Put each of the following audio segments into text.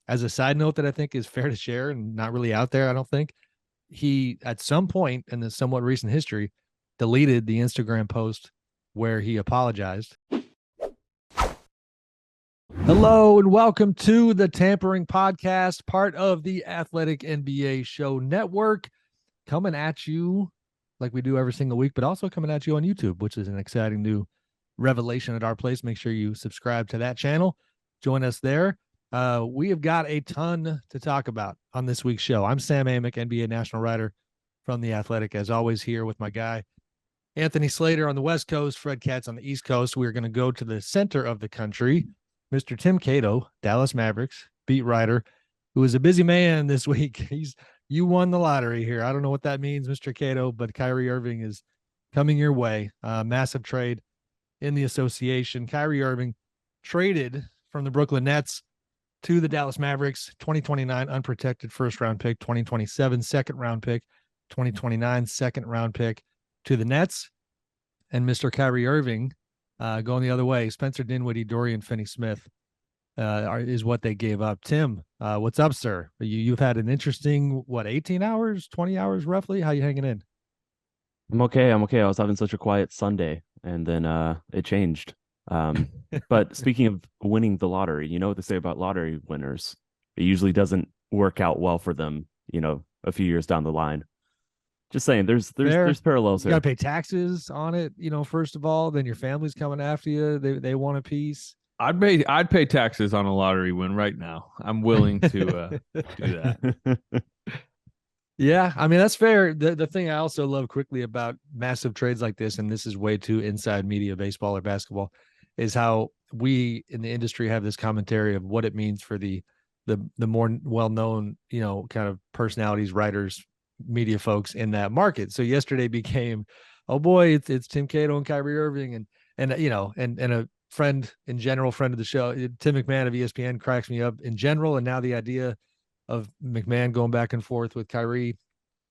as a side note that I think is fair to share and not really out there, I don't think, he at some point in the somewhat recent history deleted the Instagram post where he apologized. Hello and welcome to the Tampering Podcast, part of the Athletic NBA Show Network, coming at you like we do every single week, but also coming at you on YouTube, which is an exciting new revelation at our place. Make sure you subscribe to that channel. Join us there. We have got a ton to talk about on this week's show. I'm Sam Amick, NBA national writer from The Athletic, as always, here with my guy, Anthony Slater on the West Coast, Fred Katz on the East Coast. We're going to go to the center of the country. Mr. Tim Cato, Dallas Mavericks beat writer, who is a busy man this week. You won the lottery here. I don't know what that means, Mr. Cato, but Kyrie Irving is coming your way. Massive trade in the association. Kyrie Irving traded from the Brooklyn Nets to the Dallas Mavericks, 2029 unprotected first round pick, 2027 second round pick, 2029 second round pick to the Nets. And Mr. Kyrie Irving going the other way. Spencer Dinwiddie, Dorian Finney-Smith is what they gave up. Tim, what's up, sir? You've had an interesting, 18 hours, 20 hours roughly? How you hanging in? I'm okay. I was having such a quiet Sunday, and then it changed. But speaking of winning the lottery, you know what they say about lottery winners? It usually doesn't work out well for them, a few years down the line. Just saying, there's parallels You here. got to pay taxes on it, first of all. Then your family's coming after you. They want a piece. I'd pay taxes on a lottery win right now. I'm willing to do that. Yeah, I mean, that's fair. The thing I also love quickly about massive trades like this, and this is way too inside media, baseball or basketball, is how we in the industry have this commentary of what it means for the more well-known, kind of personalities, writers, media folks in that market. So yesterday became, oh boy, it's Tim Cato and Kyrie Irving and a friend in general, friend of the show, Tim McMahon of ESPN cracks me up in general. And now the idea of McMahon going back and forth with Kyrie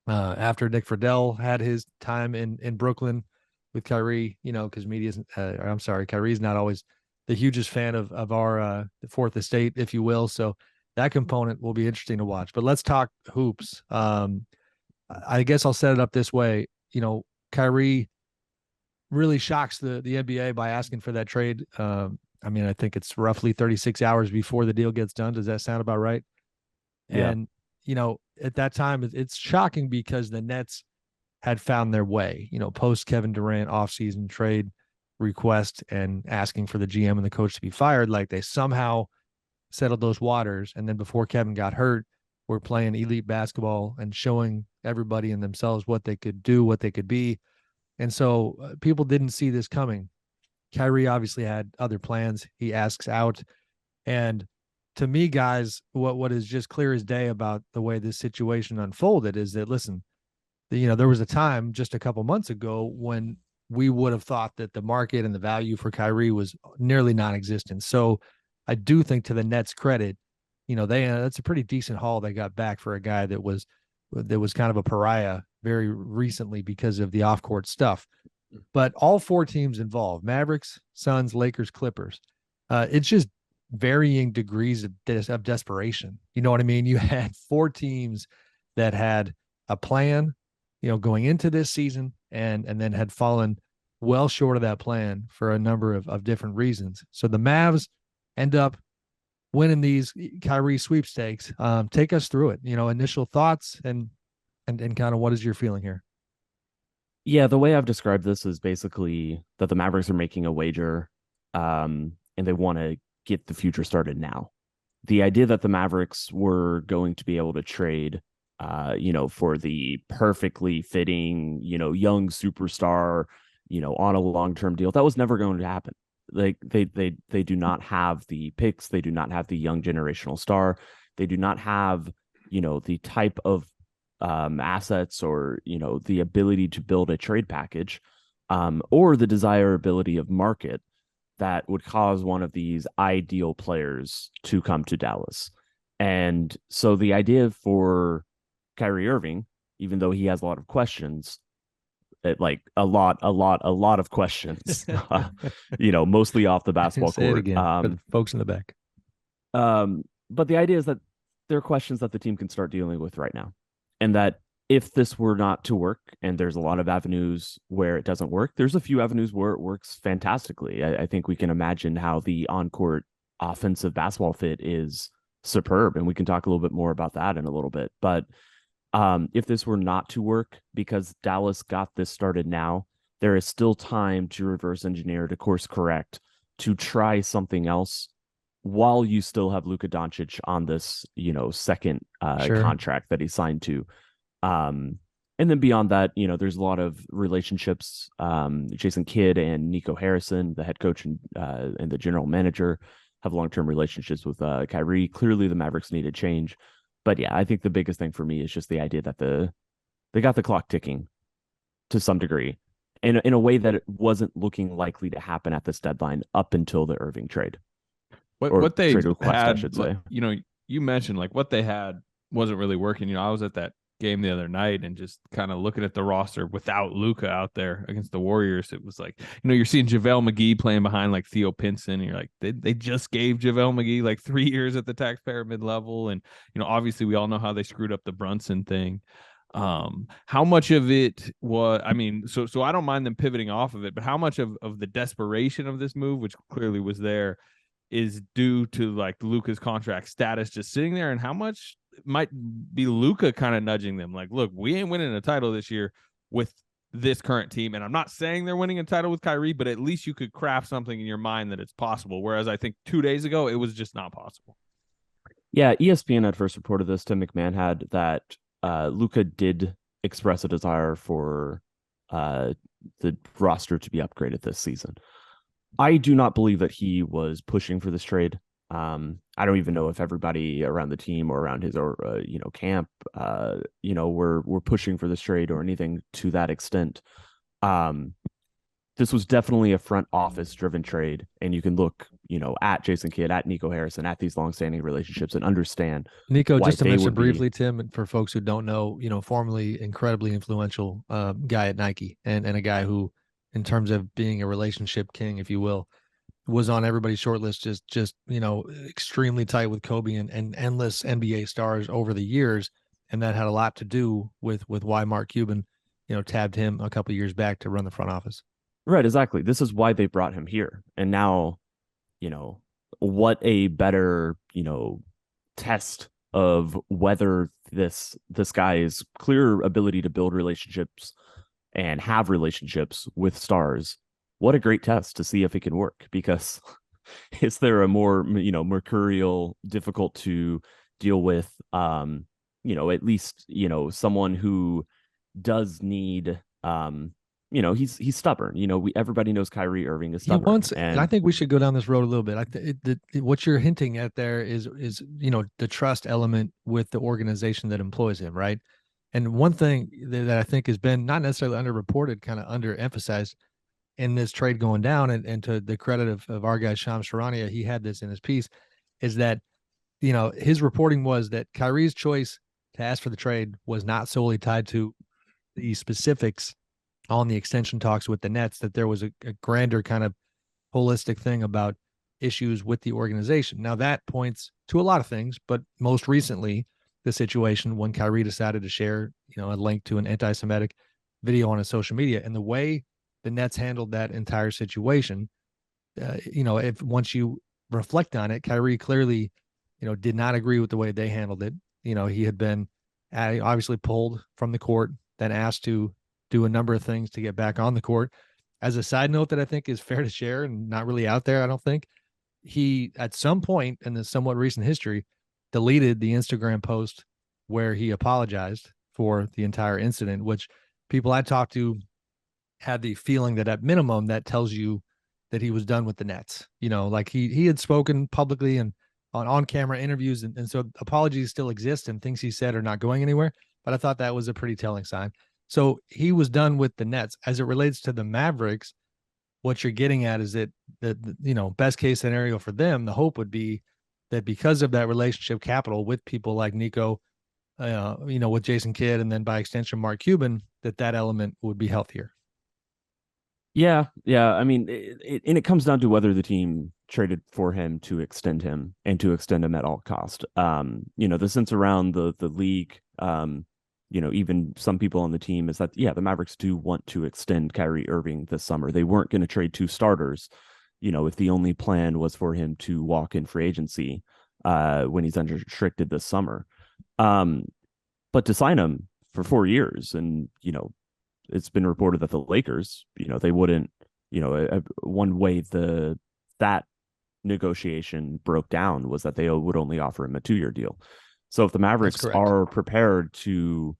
after Nick Friedel had his time in Brooklyn with Kyrie, because Kyrie's not always the hugest fan of our fourth estate, if you will. So that component will be interesting to watch. But let's talk hoops. I guess I'll set it up this way. Kyrie really shocks the NBA by asking for that trade. I think it's roughly 36 hours before the deal gets done. Does that sound about right? Yeah. And, at that time, it's shocking because the Nets had found their way, post Kevin Durant offseason trade request and asking for the GM and the coach to be fired. Like they somehow settled those waters. And then before Kevin got hurt, we're playing elite basketball and showing everybody and themselves what they could do, what they could be. And so people didn't see this coming. Kyrie obviously had other plans. He asks out. And to me, guys, what is just clear as day about the way this situation unfolded is that, listen, there was a time just a couple months ago when we would have thought that the market and the value for Kyrie was nearly non-existent. So I do think, to the Nets' credit, that's a pretty decent haul they got back for a guy that was kind of a pariah very recently because of the off-court stuff. But all four teams involved, Mavericks, Suns, Lakers, Clippers, it's just varying degrees of desperation. You know what I mean? You had four teams that had a plan, going into this season and then had fallen well short of that plan for a number of different reasons. So the Mavs end up winning these Kyrie sweepstakes. Take us through it, initial thoughts and kind of what is your feeling here? Yeah, the way I've described this is basically that the Mavericks are making a wager, and they want to get the future started now. The idea that the Mavericks were going to be able to trade, for the perfectly fitting, young superstar, on a long-term deal, that was never going to happen. Like they do not have the picks. They do not have the young generational star. They do not have, the type of assets or, the ability to build a trade package or the desirability of market that would cause one of these ideal players to come to Dallas. And so the idea for Kyrie Irving, even though he has a lot of questions, a lot of questions, mostly off the basketball Say court. it again for the folks in the back. but the idea is that there are questions that the team can start dealing with right now, and that if this were not to work, and there's a lot of avenues where it doesn't work, there's a few avenues where it works fantastically. I think we can imagine how the on-court offensive basketball fit is superb, and we can talk a little bit more about that in a little bit. But if this were not to work, because Dallas got this started now, there is still time to reverse engineer, to course correct, to try something else while you still have Luka Doncic on this, second contract that he signed to. And then beyond that, there's a lot of relationships. Jason Kidd and Nico Harrison, the head coach and the general manager, have long-term relationships with Kyrie. Clearly, the Mavericks need a change. But yeah, I think the biggest thing for me is just the idea that they got the clock ticking to some degree, in a way that it wasn't looking likely to happen at this deadline up until the Irving trade. What they trade request, had, I should say. You mentioned like what they had wasn't really working. I was at that game the other night and just kind of looking at the roster without Luka out there against the Warriors. It was like, you're seeing JaVale McGee playing behind like Theo Pinson. And you're like, they just gave JaVale McGee like 3 years at the taxpayer mid-level. And, obviously we all know how they screwed up the Brunson thing. How much of it was, so I don't mind them pivoting off of it, but how much of the desperation of this move, which clearly was there, is due to like Luka's contract status just sitting there, and how much might be Luka kind of nudging them like, look, we ain't winning a title this year with this current team. And I'm not saying they're winning a title with Kyrie, but at least you could craft something in your mind that it's possible. Whereas I think 2 days ago, it was just not possible. Yeah, ESPN had first reported this. Tim McMahon had that Luka did express a desire for the roster to be upgraded this season. I do not believe that he was pushing for this trade. I don't even know if everybody around the team or around his camp, were pushing for this trade or anything to that extent. This was definitely a front office driven trade, and you can look, at Jason Kidd, at Nico Harrison, at these longstanding relationships, and understand. Nico, just to mention briefly, Tim, and for folks who don't know, formerly incredibly influential guy at Nike, and a guy who, in terms of being a relationship king, if you will, was on everybody's short list, just extremely tight with Kobe and endless NBA stars over the years. And that had a lot to do with why Mark Cuban, tabbed him a couple of years back to run the front office. Right, exactly. This is why they brought him here. And now, what a better, test of whether this guy's clear ability to build relationships and have relationships with stars. What a great test to see if it can work, because is there a more, mercurial, difficult to deal with, at least, someone who does need, he's stubborn. Everybody knows Kyrie Irving is stubborn. And I think we should go down this road a little bit. What you're hinting at there is the trust element with the organization that employs him, right? And one thing that I think has been not necessarily underreported, kind of underemphasized in this trade going down, and to the credit of our guy Shams Charania, he had this in his piece, is that his reporting was that Kyrie's choice to ask for the trade was not solely tied to the specifics on the extension talks with the Nets, that there was a grander kind of holistic thing about issues with the organization. Now that points to a lot of things, but most recently the situation when Kyrie decided to share, a link to an anti-Semitic video on his social media, and the way the Nets handled that entire situation. If once you reflect on it, Kyrie clearly, did not agree with the way they handled it. He had been obviously pulled from the court, then asked to do a number of things to get back on the court. As a side note that I think is fair to share and not really out there, I don't think, he at some point in the somewhat recent history deleted the Instagram post where he apologized for the entire incident, which people I talked to had the feeling that at minimum that tells you that he was done with the Nets. Like he had spoken publicly and on camera interviews, and so apologies still exist and things he said are not going anywhere. But I thought that was a pretty telling sign. So he was done with the Nets. As it relates to the Mavericks, what you're getting at is that the best case scenario for them, the hope would be that because of that relationship capital with people like Nico, with Jason Kidd, and then by extension Mark Cuban, that element would be healthier. Yeah. I mean, it comes down to whether the team traded for him to extend him and to extend him at all cost. The sense around the league, even some people on the team is that, yeah, the Mavericks do want to extend Kyrie Irving this summer. They weren't going to trade 2 starters, if the only plan was for him to walk in free agency when he's unrestricted this summer. But to sign him for 4 years, and, it's been reported that the Lakers, they wouldn't, one way that negotiation broke down was that they would only offer him a 2-year deal. So if the Mavericks are prepared to,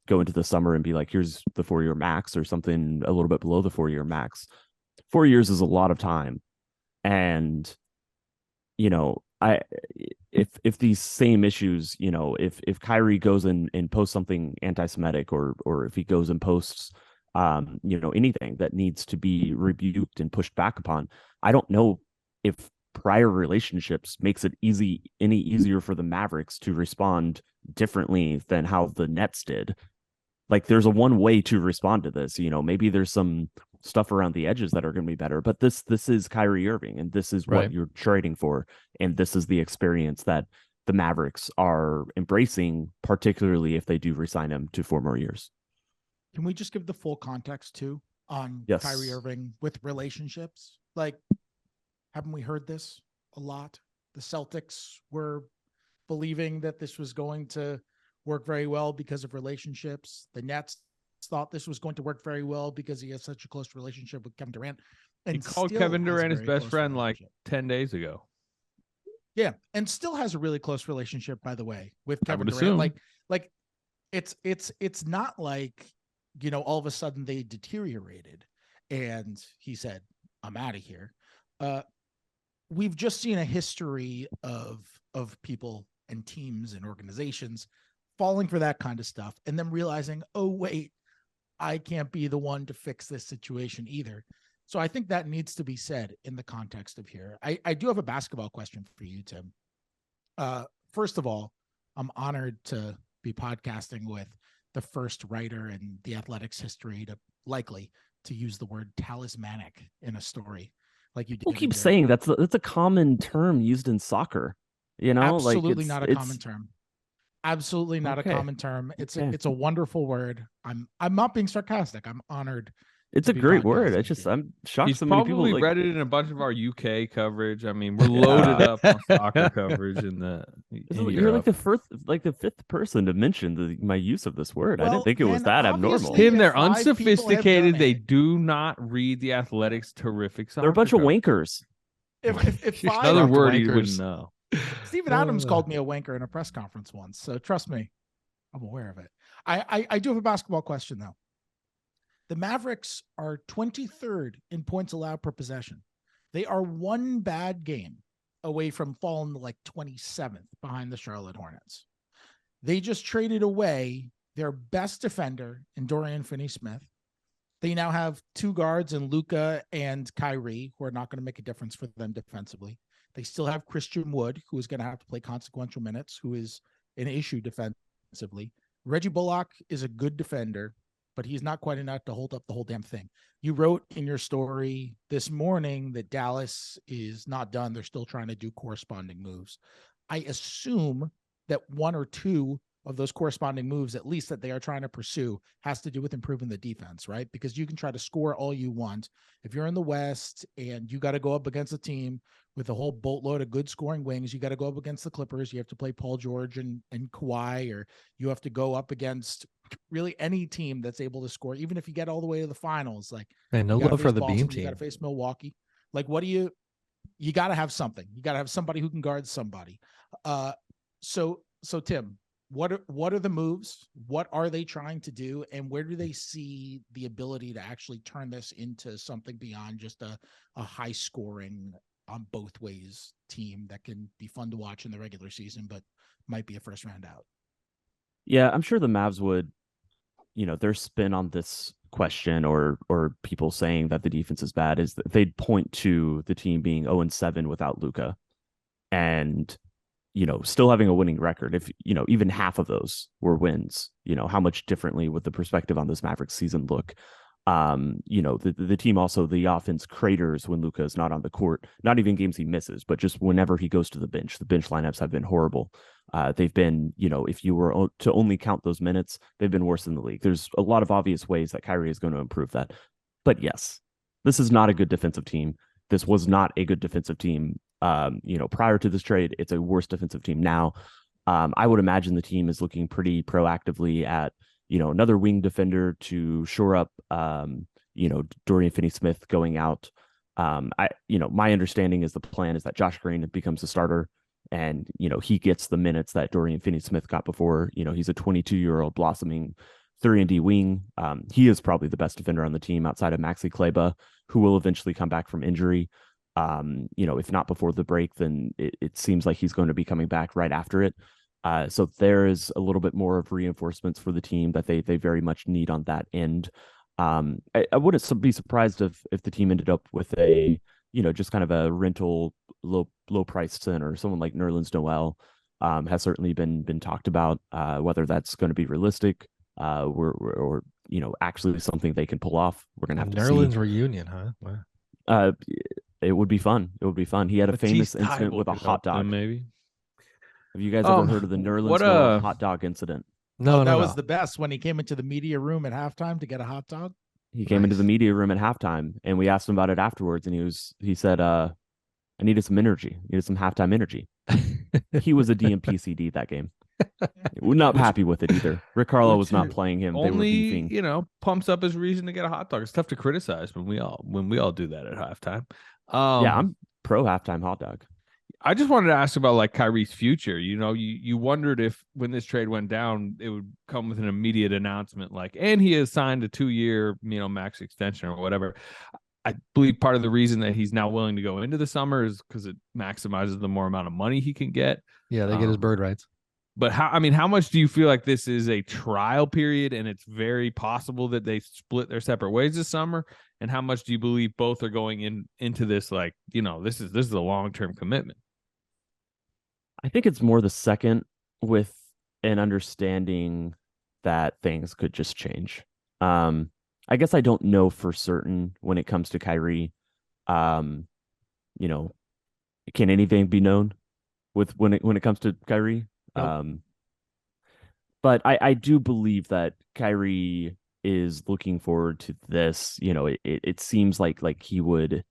go into the summer and be like, here's the 4-year max or something a little bit below the 4-year max, 4 years is a lot of time. And, if these same issues, if Kyrie goes and posts something anti-Semitic or if he goes and posts, anything that needs to be rebuked and pushed back upon, I don't know if prior relationships makes it any easier for the Mavericks to respond differently than how the Nets did. Like, there's a one way to respond to this. Maybe there's some stuff around the edges that are going to be better, but this is Kyrie Irving, and this is what you're trading for, and this is the experience that the Mavericks are embracing, particularly if they do resign him to 4 more years. Can we just give the full context too on Kyrie Irving with relationships? Like, haven't we heard this a lot? The Celtics were believing that this was going to work very well because of relationships. The Nets thought this was going to work very well because he has such a close relationship with Kevin Durant. And he called Kevin Durant his best friend like 10 days ago. Yeah, and still has a really close relationship, by the way, with Kevin Durant. Assume. Like it's not like, all of a sudden they deteriorated and he said, "I'm out of here." We've just seen a history of people and teams and organizations falling for that kind of stuff and then realizing, oh, wait, I can't be the one to fix this situation either. So I think that needs to be said in the context of here. I do have a basketball question for you, Tim. First of all, I'm honored to be podcasting with the first writer in the Athletics history to use the word talismanic in a story. Like you did. People keep saying that's a common term used in soccer. Absolutely not a common term. Absolutely not a common term. It's a wonderful word. I'm not being sarcastic. I'm honored. It's a great word. I'm shocked. He's so many people probably read it in a bunch of our UK coverage. I mean, we're loaded up on soccer coverage in You're like the fifth person to mention my use of this word. I didn't think it was that abnormal. Tim, they're unsophisticated. They do not read the Athletics' terrific soccer. They're a bunch of wankers. If another word you wouldn't know. Steven Adams called me a wanker in a press conference once, so trust me, I'm aware of it. I do have a basketball question though. The Mavericks are 23rd in points allowed per possession. They are one bad game away from falling to like 27th behind the Charlotte Hornets. They just traded away their best defender in Dorian Finney-Smith. They now have 2 guards in Luka and Kyrie, who are not going to make a difference for them defensively. They still have Christian Wood, who is going to have to play consequential minutes, who is an issue defensively. Reggie Bullock is a good defender, but he's not quite enough to hold up the whole damn thing. You wrote in your story this morning that Dallas is not done. They're still trying to do corresponding moves. I assume that 1 or 2 of those corresponding moves, at least that they are trying to pursue, has to do with improving the defense, right? Because you can try to score all you want. If you're in the West and you got to go up against a team with a whole boatload of good scoring wings, you got to go up against the Clippers. You have to play Paul George and Kawhi, or you have to go up against really any team that's able to score, even if you get all the way to the finals. Like, and no love for the Beam team. You got to face Milwaukee. Like, what do you got to have something. You got to have somebody who can guard somebody. So Tim, what are the moves? What are they trying to do? And where do they see the ability to actually turn this into something beyond just a high scoring on both ways team that can be fun to watch in the regular season, but might be a first round out? Yeah, I'm sure the Mavs would, their spin on this question or people saying that the defense is bad is that they'd point to the team being 0-7 without Luka and, still having a winning record. If, even half of those were wins, how much differently would the perspective on this Mavericks season look? The team also, the offense craters when Luka is not on the court, not even games he misses, but just whenever he goes to the bench lineups have been horrible. They've been, if you were to only count those minutes, they've been worse in the league. There's a lot of obvious ways that Kyrie is going to improve that. But yes, this is not a good defensive team. This was not a good defensive team. Prior to this trade, it's a worse defensive team now. I would imagine the team is looking pretty proactively at, another wing defender to shore up, Dorian Finney-Smith going out. My understanding is the plan is that Josh Green becomes the starter and, he gets the minutes that Dorian Finney-Smith got before. He's a 22-year-old blossoming 3-and-D wing. He is probably the best defender on the team outside of Maxi Kleber, who will eventually come back from injury. If not before the break, then it seems like he's going to be coming back right after it. So there is a little bit more of reinforcements for the team that they very much need on that end. I wouldn't be surprised if the team ended up with a, just kind of a rental low price center. Someone like Nerlens Noel has certainly been talked about. Whether that's going to be realistic, or actually something they can pull off. We're gonna have to see. Nerlens reunion, huh? Wow. It would be fun. It would be fun. He had a famous incident with a hot dog. Maybe. Have you guys ever heard of the Nerlens Noel hot dog incident? No, that was the best when he came into the media room at halftime to get a hot dog. He came into the media room at halftime, and we asked him about it afterwards, and he said, "I needed some energy, needed some halftime energy." He was a DMPCD that game. We're not happy with it either. Rick Carlisle was not playing him. They were beefing. Pumps up his reason to get a hot dog. It's tough to criticize when we all do that at halftime. I'm pro halftime hot dog. I just wanted to ask about like Kyrie's future. You wondered if when this trade went down, it would come with an immediate announcement and he has signed a 2-year, max extension or whatever. I believe part of the reason that he's now willing to go into the summer is because it maximizes the more amount of money he can get. Yeah, they get his bird rights. But how much do you feel like this is a trial period and it's very possible that they split their separate ways this summer? And how much do you believe both are going into this this is a long-term commitment? I think it's more the second, with an understanding that things could just change. I guess I don't know for certain when it comes to Kyrie. Can anything be known when it comes to Kyrie? Nope. But I do believe that Kyrie is looking forward to this. It seems like he would,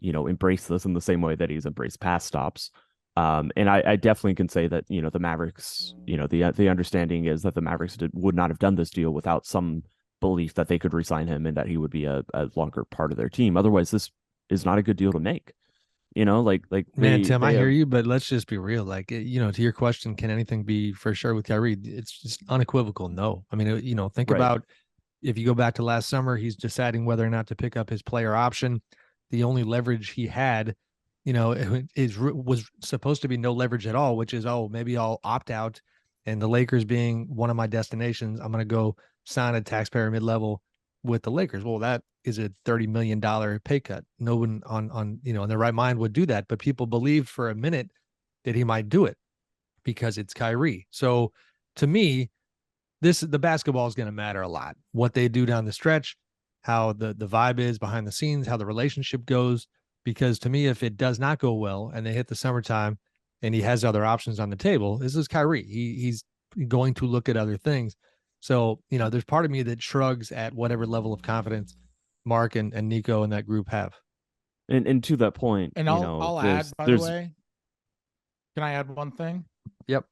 embrace this in the same way that he's embraced past stops. And I definitely can say that, the Mavericks, the understanding is that the Mavericks would not have done this deal without some belief that they could re-sign him and that he would be a longer part of their team. Otherwise, this is not a good deal to make. Man, Tim, I hear you, but let's just be real. To your question, can anything be for sure with Kyrie? It's just unequivocal. No. I mean, think about if you go back to last summer, he's deciding whether or not to pick up his player option. The only leverage he had, was supposed to be no leverage at all, which is, maybe I'll opt out. And the Lakers being one of my destinations, I'm going to go sign a taxpayer mid-level with the Lakers. Well, that is a $30 million pay cut. No one in their right mind would do that, but people believed for a minute that he might do it because it's Kyrie. So to me, the basketball is going to matter a lot. What they do down the stretch, how the vibe is behind the scenes, how the relationship goes. Because to me, if it does not go well and they hit the summertime and he has other options on the table, this is Kyrie. He's going to look at other things. So, there's part of me that shrugs at whatever level of confidence Mark and Nico and that group have. And to that point, and I'll add, by the way, can I add one thing? Yep.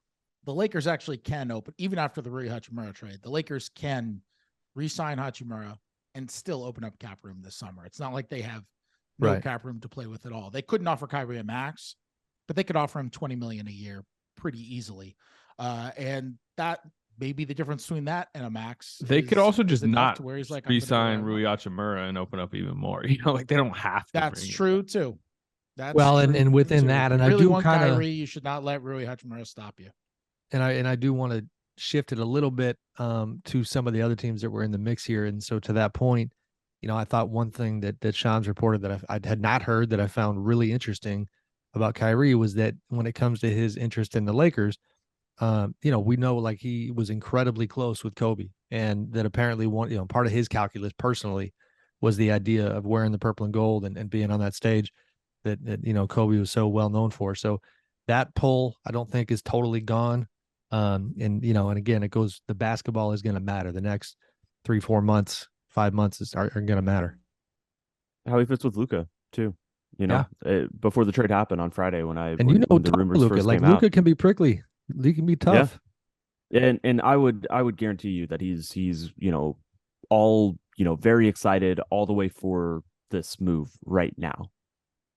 The Lakers actually can open, even after the Rui Hachimura trade, the Lakers can re-sign Hachimura and still open up cap room this summer. It's not like they have no cap room to play with at all. They couldn't offer Kyrie a max, but they could offer him $20 million a year pretty easily. And that may be the difference between that and a max. They could also just not re-sign Rui Hachimura and open up even more. They don't have to. That's true too. And within that, and I do want Kyrie, you should not let Rui Hachimura stop you. And I do want to shift it a little bit to some of the other teams that were in the mix here. And so to that point, I thought one thing that Sean's reported that I had not heard that I found really interesting about Kyrie was that when it comes to his interest in the Lakers, we know he was incredibly close with Kobe, and that apparently part of his calculus personally was the idea of wearing the purple and gold and being on that stage that Kobe was so well known for. So that pull, I don't think, is totally gone. And again, it goes, the basketball is going to matter. The next 3-4 months, 5 months are going to matter. How he fits with Luka too. Before the trade happened on Friday when the rumors Luka, first like came out. Luka can be prickly. He can be tough. Yeah. And I would guarantee you that he's all very excited all the way for this move right now.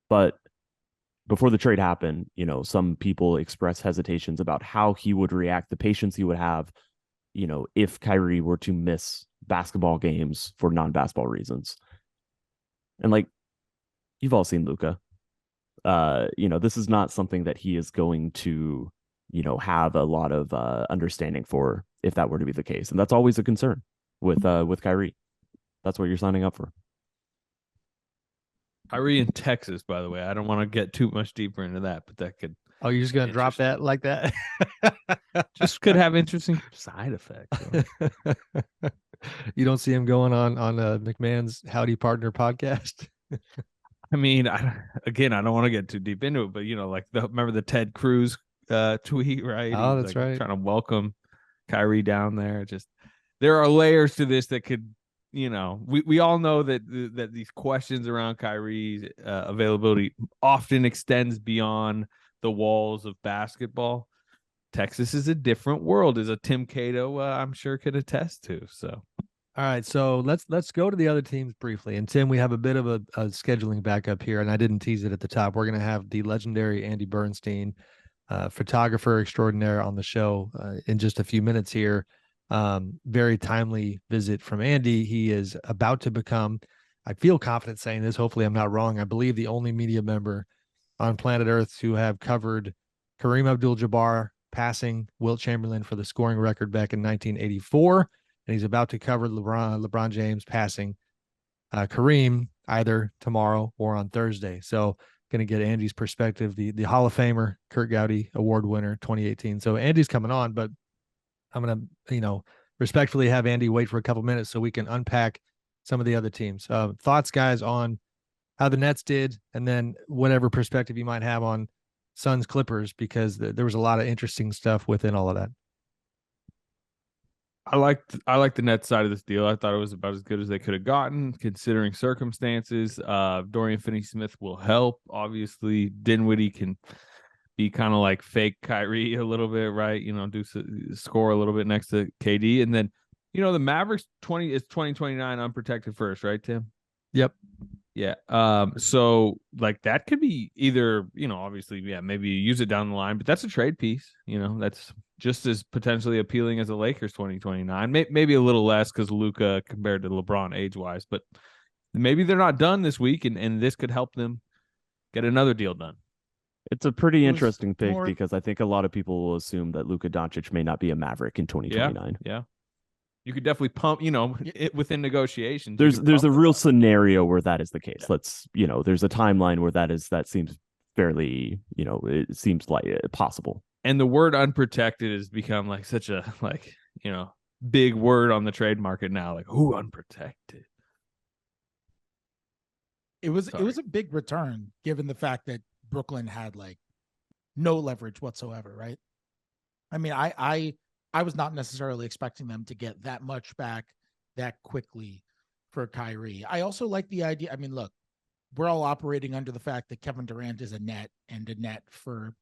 But before the trade happened, some people express hesitations about how he would react, the patience he would have, if Kyrie were to miss basketball games for non-basketball reasons. And like, you've all seen Luka. This is not something that he is going to, have a lot of understanding for if that were to be the case. And that's always a concern with Kyrie. That's what you're signing up for. Kyrie in Texas, by the way. I don't want to get too much deeper into that, but that could. Oh, you're just going to drop that like that? Just could have interesting side effects. You don't see him going on McMahon's Howdy Partner podcast? I mean, I don't want to get too deep into it, but remember the Ted Cruz tweet, right? Oh, that's right. Trying to welcome Kyrie down there. Just there are layers to this that could, we all know that these questions around Kyrie's availability often extends beyond the walls of basketball. Texas is a different world, as a Tim Cato, I'm sure, could attest to. So. All right, so let's go to the other teams briefly. And Tim, we have a bit of a scheduling backup here, and I didn't tease it at the top. We're going to have the legendary Andy Bernstein, photographer extraordinaire, on the show in just a few minutes here. Very timely visit from Andy. He is about to become, I feel confident saying this, hopefully I'm not wrong, I believe the only media member on planet Earth to have covered Kareem Abdul-Jabbar passing Wilt Chamberlain for the scoring record back in 1984. And he's about to cover LeBron James passing Kareem either tomorrow or on Thursday. So going to get Andy's perspective, the Hall of Famer, Kurt Gowdy Award winner 2018. So Andy's coming on, but I'm going to, respectfully have Andy wait for a couple minutes so we can unpack some of the other teams. Thoughts, guys, on how the Nets did, and then whatever perspective you might have on Suns Clippers, because there was a lot of interesting stuff within all of that. I like the Nets side of this deal. I thought it was about as good as they could have gotten, considering circumstances. Dorian Finney-Smith will help. Obviously, Dinwiddie can be kind of like fake Kyrie a little bit, right? Score a little bit next to KD. And then, the Mavericks 2029 unprotected first, right, Tim? Yep. Yeah. So like that could be either, obviously, maybe you use it down the line, but that's a trade piece. That's just as potentially appealing as the Lakers 2029. Maybe a little less because Luka compared to LeBron age-wise, but maybe they're not done this week, and this could help them get another deal done. It's a pretty interesting pick because I think a lot of people will assume that Luka Doncic may not be a Maverick in 2029. Yeah. You could definitely pump, within negotiations. There's a real scenario where that is the case. Yeah. There's a timeline where that seems fairly, it seems like possible. And the word unprotected has become like such a big word on the trade market now. Like, who unprotected? It was a big return given the fact that Brooklyn had like no leverage whatsoever, right? I mean, I was not necessarily expecting them to get that much back that quickly for Kyrie. I also like the idea. I mean, look, we're all operating under the fact that Kevin Durant is a net for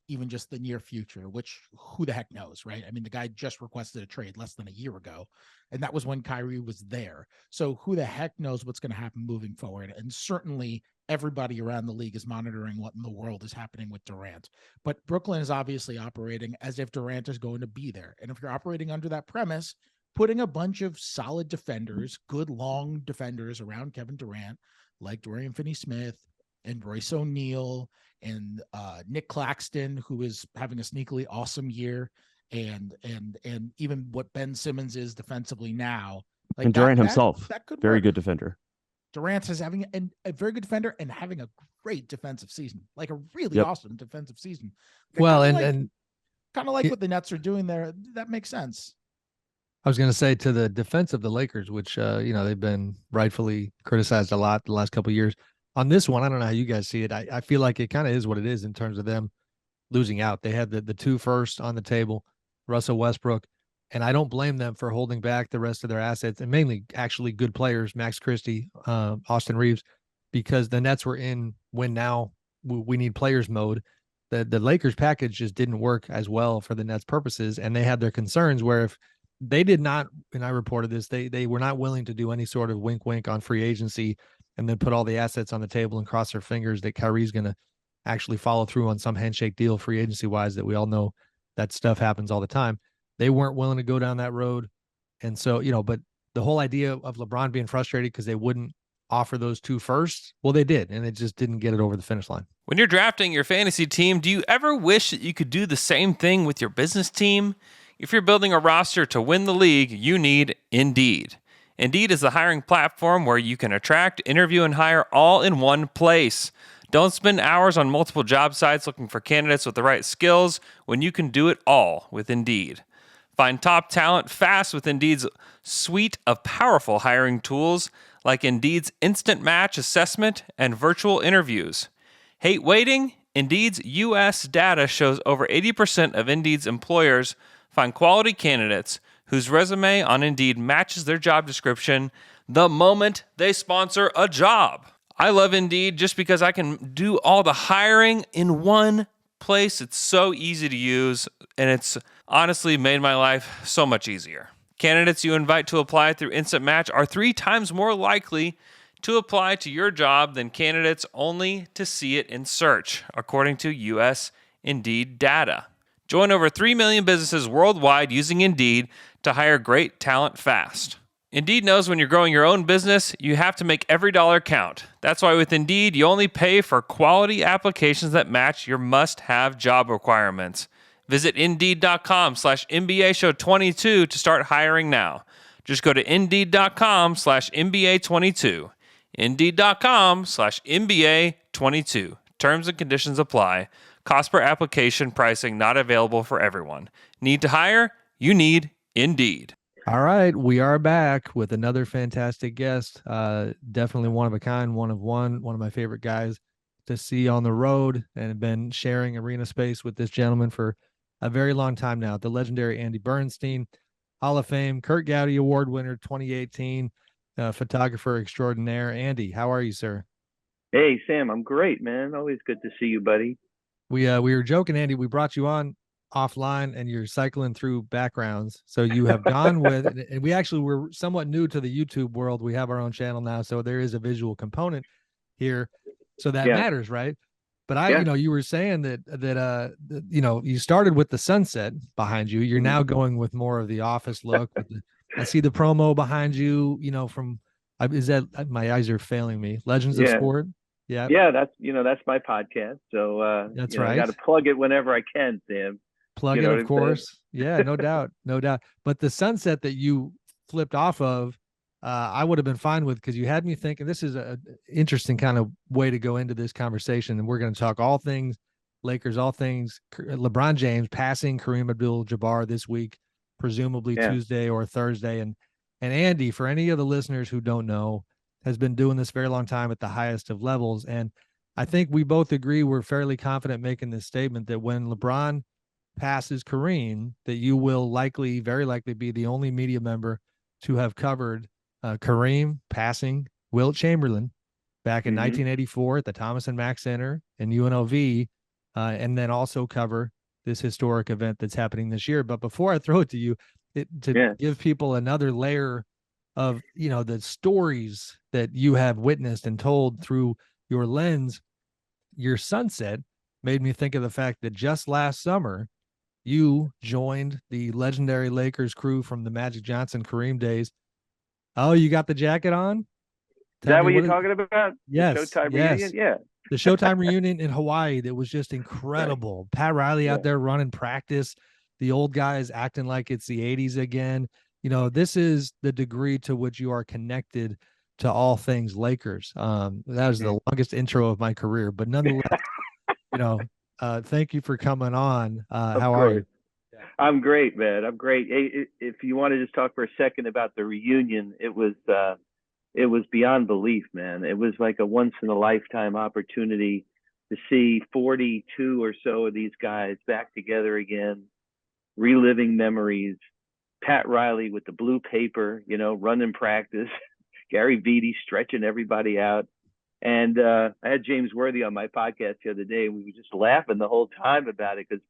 even just the near future, which who the heck knows, right? I mean, the guy just requested a trade less than a year ago, and that was when Kyrie was there. So who the heck knows what's going to happen moving forward? And certainly everybody around the league is monitoring what in the world is happening with Durant. But Brooklyn is obviously operating as if Durant is going to be there. And if you're operating under that premise, putting a bunch of solid defenders, good long defenders around Kevin Durant, like Dorian Finney-Smith and Royce O'Neal and Nick Claxton, who is having a sneakily awesome year, and even what Ben Simmons is defensively now. Like and Durant himself, that could very good defender. Durant is having a very good defender and having a great defensive season, like a really awesome defensive season. Well, kind of like what the Nets are doing there. That makes sense. I was going to say, to the defense of the Lakers, which they've been rightfully criticized a lot the last couple of years. On this one, I don't know how you guys see it. I feel like it kind of is what it is in terms of them losing out. They had the two first on the table, Russell Westbrook, and I don't blame them for holding back the rest of their assets, and mainly actually good players, Max Christie, Austin Reeves, because the Nets were in win now, we need players mode. The Lakers package just didn't work as well for the Nets purposes, and they had their concerns where if they did not, and I reported this, they were not willing to do any sort of wink wink on free agency and then put all the assets on the table and cross their fingers that Kyrie's going to actually follow through on some handshake deal free agency wise, that we all know that stuff happens all the time. They weren't willing to go down that road. And so, but the whole idea of LeBron being frustrated because they wouldn't offer those two first, well, they did, and it just didn't get it over the finish line. When you're drafting your fantasy team, do you ever wish that you could do the same thing with your business team? If you're building a roster to win the league, you need Indeed. Indeed is the hiring platform where you can attract, interview, and hire all in one place. Don't spend hours on multiple job sites looking for candidates with the right skills when you can do it all with Indeed. Find top talent fast with Indeed's suite of powerful hiring tools like Indeed's Instant Match Assessment and virtual interviews. Hate waiting? Indeed's U.S. data shows over 80% of Indeed's employers find quality candidates whose resume on Indeed matches their job description the moment they sponsor a job. I love Indeed just because I can do all the hiring in one place. It's so easy to use, and it's honestly made my life so much easier. Candidates you invite to apply through Instant Match are 3 times more likely to apply to your job than candidates only to see it in search, according to U.S. Indeed data. Join over 3 million businesses worldwide using Indeed to hire great talent fast. Indeed knows when you're growing your own business, you have to make every dollar count. That's why with Indeed, you only pay for quality applications that match your must-have job requirements. Visit Indeed.com/NBA Show22 to start hiring now. Just go to Indeed.com/NBA22. Indeed.com/NBA22. Terms and conditions apply. Cost per application pricing not available for everyone. Need to hire? You need Indeed. All right, we are back with another fantastic guest. Definitely one of a kind, one of my favorite guys to see on the road, and have been sharing arena space with this gentleman for a very long time now. The legendary Andy Bernstein, Hall of Fame, Kurt Gowdy Award winner 2018, photographer extraordinaire. Andy, how are you, sir? Hey, Sam, I'm great, man. Always good to see you, buddy. We were joking, Andy. We brought you on offline, and you're cycling through backgrounds. So you have gone with, and we actually were somewhat new to the YouTube world. We have our own channel now, so there is a visual component here. So that matters, right? But you were saying that you started with the sunset behind you. You're now going with more of the office look. I see the promo behind you. Is that, my eyes are failing me? Legends of Sport. Yeah. Yeah, that's my podcast. So that's right. I got to plug it whenever I can, Sam. Plug it, of course. Yeah, no doubt, no doubt. But the sunset that you flipped off of, I would have been fine with, because you had me thinking this is an interesting kind of way to go into this conversation. And we're going to talk all things Lakers, all things LeBron James passing Kareem Abdul-Jabbar this week, presumably Tuesday or Thursday. And Andy, for any of the listeners who don't know, has been doing this very long time at the highest of levels. And I think we both agree, we're fairly confident making this statement that when LeBron passes Kareem, that you will very likely be the only media member to have covered Kareem passing Wilt Chamberlain back in 1984 at the Thomas and Mack Center in UNLV, and then also cover this historic event that's happening this year. But before I throw it to you, to give people another layer of the stories that you have witnessed and told through your lens, your sunset made me think of the fact that just last summer you joined the legendary Lakers crew from the Magic Johnson Kareem days. Oh, you got the jacket on? Is that what you're talking about? Yes. The Showtime reunion? Yeah. The Showtime reunion in Hawaii that was just incredible. Right. Pat Riley out there running practice. The old guys acting like it's the 80s again. This is the degree to which you are connected to all things Lakers. That was the longest intro of my career, but nonetheless, thank you for coming on. How are you? I'm great, man. I'm great. Hey, if you want to just talk for a second about the reunion, it was beyond belief, man. It was like a once in a lifetime opportunity to see 42 or so of these guys back together again, reliving memories. Pat Riley with the blue paper, running practice. Gary Vitti stretching everybody out. And I had James Worthy on my podcast the other day, and we were just laughing the whole time about it because,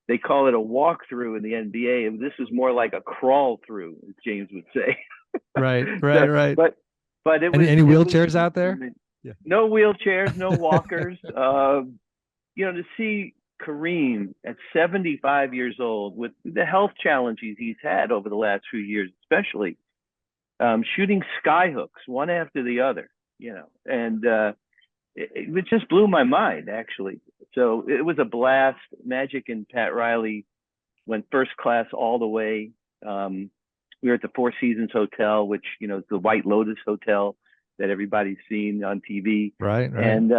they call it a walkthrough in the NBA, and this is more like a crawl through, as James would say. Right. But it was any wheelchairs out there? Yeah. No wheelchairs, no walkers. To see Kareem at 75 years old with the health challenges he's had over the last few years, especially shooting sky hooks one after the other, and it just blew my mind, actually. So it was a blast. Magic and Pat Riley went first class all the way. We were at the Four Seasons Hotel, which, is the White Lotus Hotel that everybody's seen on TV. Right. And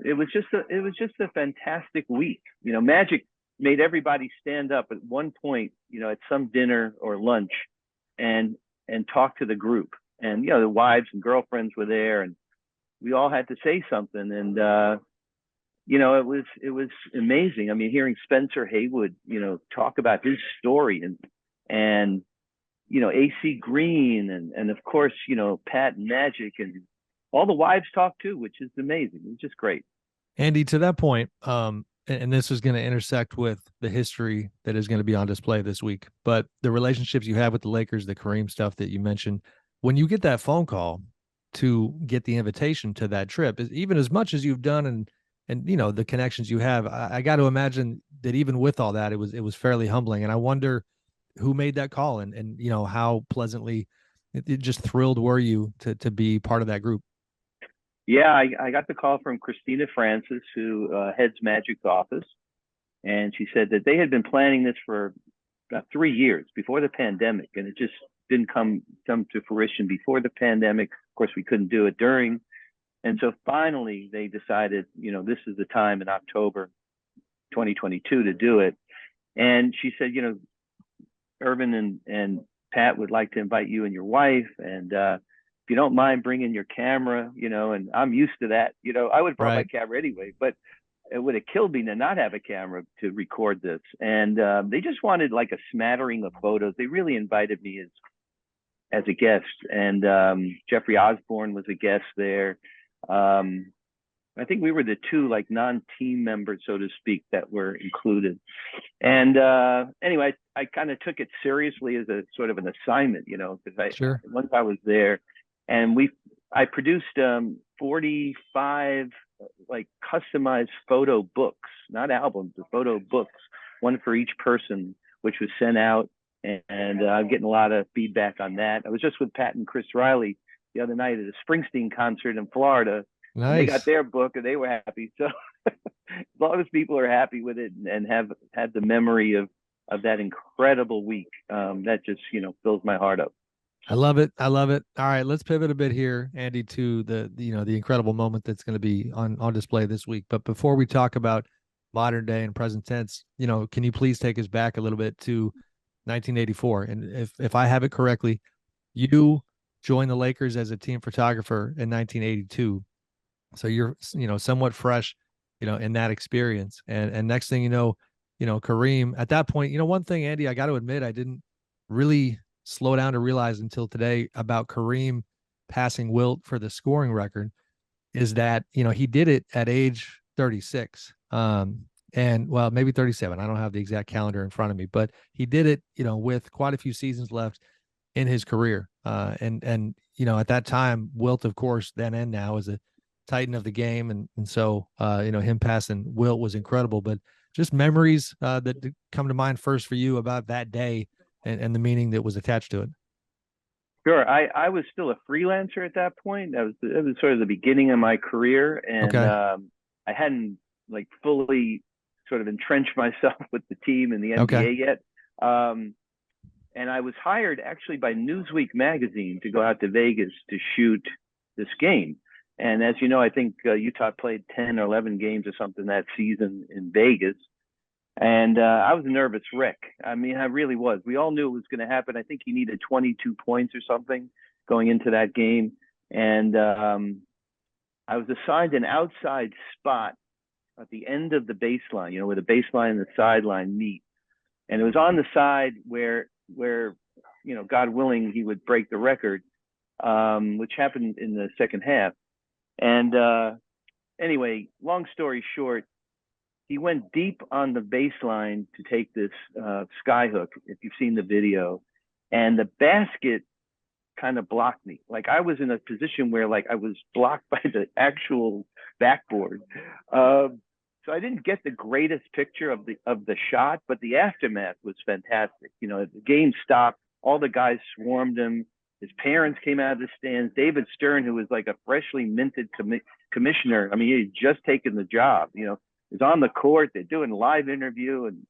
it was just a fantastic week. Magic made everybody stand up at one point, at some dinner or lunch and talk to the group. And, the wives and girlfriends were there, and we all had to say something. And, it was amazing. I mean, hearing Spencer Haywood, talk about his story and AC Green and of course, Pat and Magic, and all the wives talk too, which is amazing. It's just great. Andy, to that point, and this is going to intersect with the history that is going to be on display this week, but the relationships you have with the Lakers, the Kareem stuff that you mentioned, when you get that phone call to get the invitation to that trip, even as much as you've done and the connections you have, I got to imagine that even with all that, it was fairly humbling. And I wonder who made that call and how pleasantly it just thrilled were you to be part of that group? Yeah, I got the call from Christina Francis, who heads Magic's office, and she said that they had been planning this for about 3 years before the pandemic, and it just didn't come to fruition before the pandemic. Of course, we couldn't do it during, and so finally they decided, this is the time in October 2022 to do it. And she said, Irvin and Pat would like to invite you and your wife, and if you don't mind bringing your camera, and I'm used to that, I would have brought my camera anyway, but it would have killed me to not have a camera to record this. And they just wanted like a smattering of photos. They really invited me as a guest, and Jeffrey Osborne was a guest there. I think we were the two like non-team members, so to speak, that were included. And anyway, I kind of took it seriously as a sort of an assignment, because once I was there, and I produced 45 like customized photo books, not albums, but photo books, one for each person, which was sent out. And I'm getting a lot of feedback on that. I was just with Pat and Chris Riley the other night at a Springsteen concert in Florida. Nice. They got their book and they were happy. So as long as people are happy with it and have had the memory of that incredible week, that just, fills my heart up. I love it. All right, let's pivot a bit here, Andy, to the incredible moment that's going to be on display this week. But before we talk about modern day and present tense, can you please take us back a little bit to 1984? And if I have it correctly, you joined the Lakers as a team photographer in 1982. So you're, somewhat fresh, in that experience. And next thing you know, Kareem at that point, one thing, Andy, I got to admit, I didn't really slow down to realize until today about Kareem passing Wilt for the scoring record is that, he did it at age 36. And well, maybe 37. I don't have the exact calendar in front of me, but he did it, with quite a few seasons left in his career. And at that time, Wilt, of course, then and now is a titan of the game. And so, him passing Wilt was incredible, but just memories that come to mind first for you about that day and the meaning that was attached to it. Sure. I was still a freelancer at that point. It was sort of the beginning of my career. And I hadn't like fully sort of entrenched myself with the team in the NBA yet. And I was hired actually by Newsweek magazine to go out to Vegas to shoot this game. And as you know, I think Utah played 10 or 11 games or something that season in Vegas. And I was a nervous wreck. I mean, I really was. We all knew it was going to happen. I think he needed 22 points or something going into that game. And I was assigned an outside spot at the end of the baseline, where the baseline and the sideline meet. And it was on the side where God willing, he would break the record, which happened in the second half. And anyway, long story short, he went deep on the baseline to take this sky hook, if you've seen the video, and the basket kind of blocked me. Like I was in a position where like I was blocked by the actual backboard. So I didn't get the greatest picture of the shot, but the aftermath was fantastic. The game stopped. All the guys swarmed him. His parents came out of the stands. David Stern, who was like a freshly minted commissioner. I mean, he had just taken the job. Is on the court. They're doing live interview, and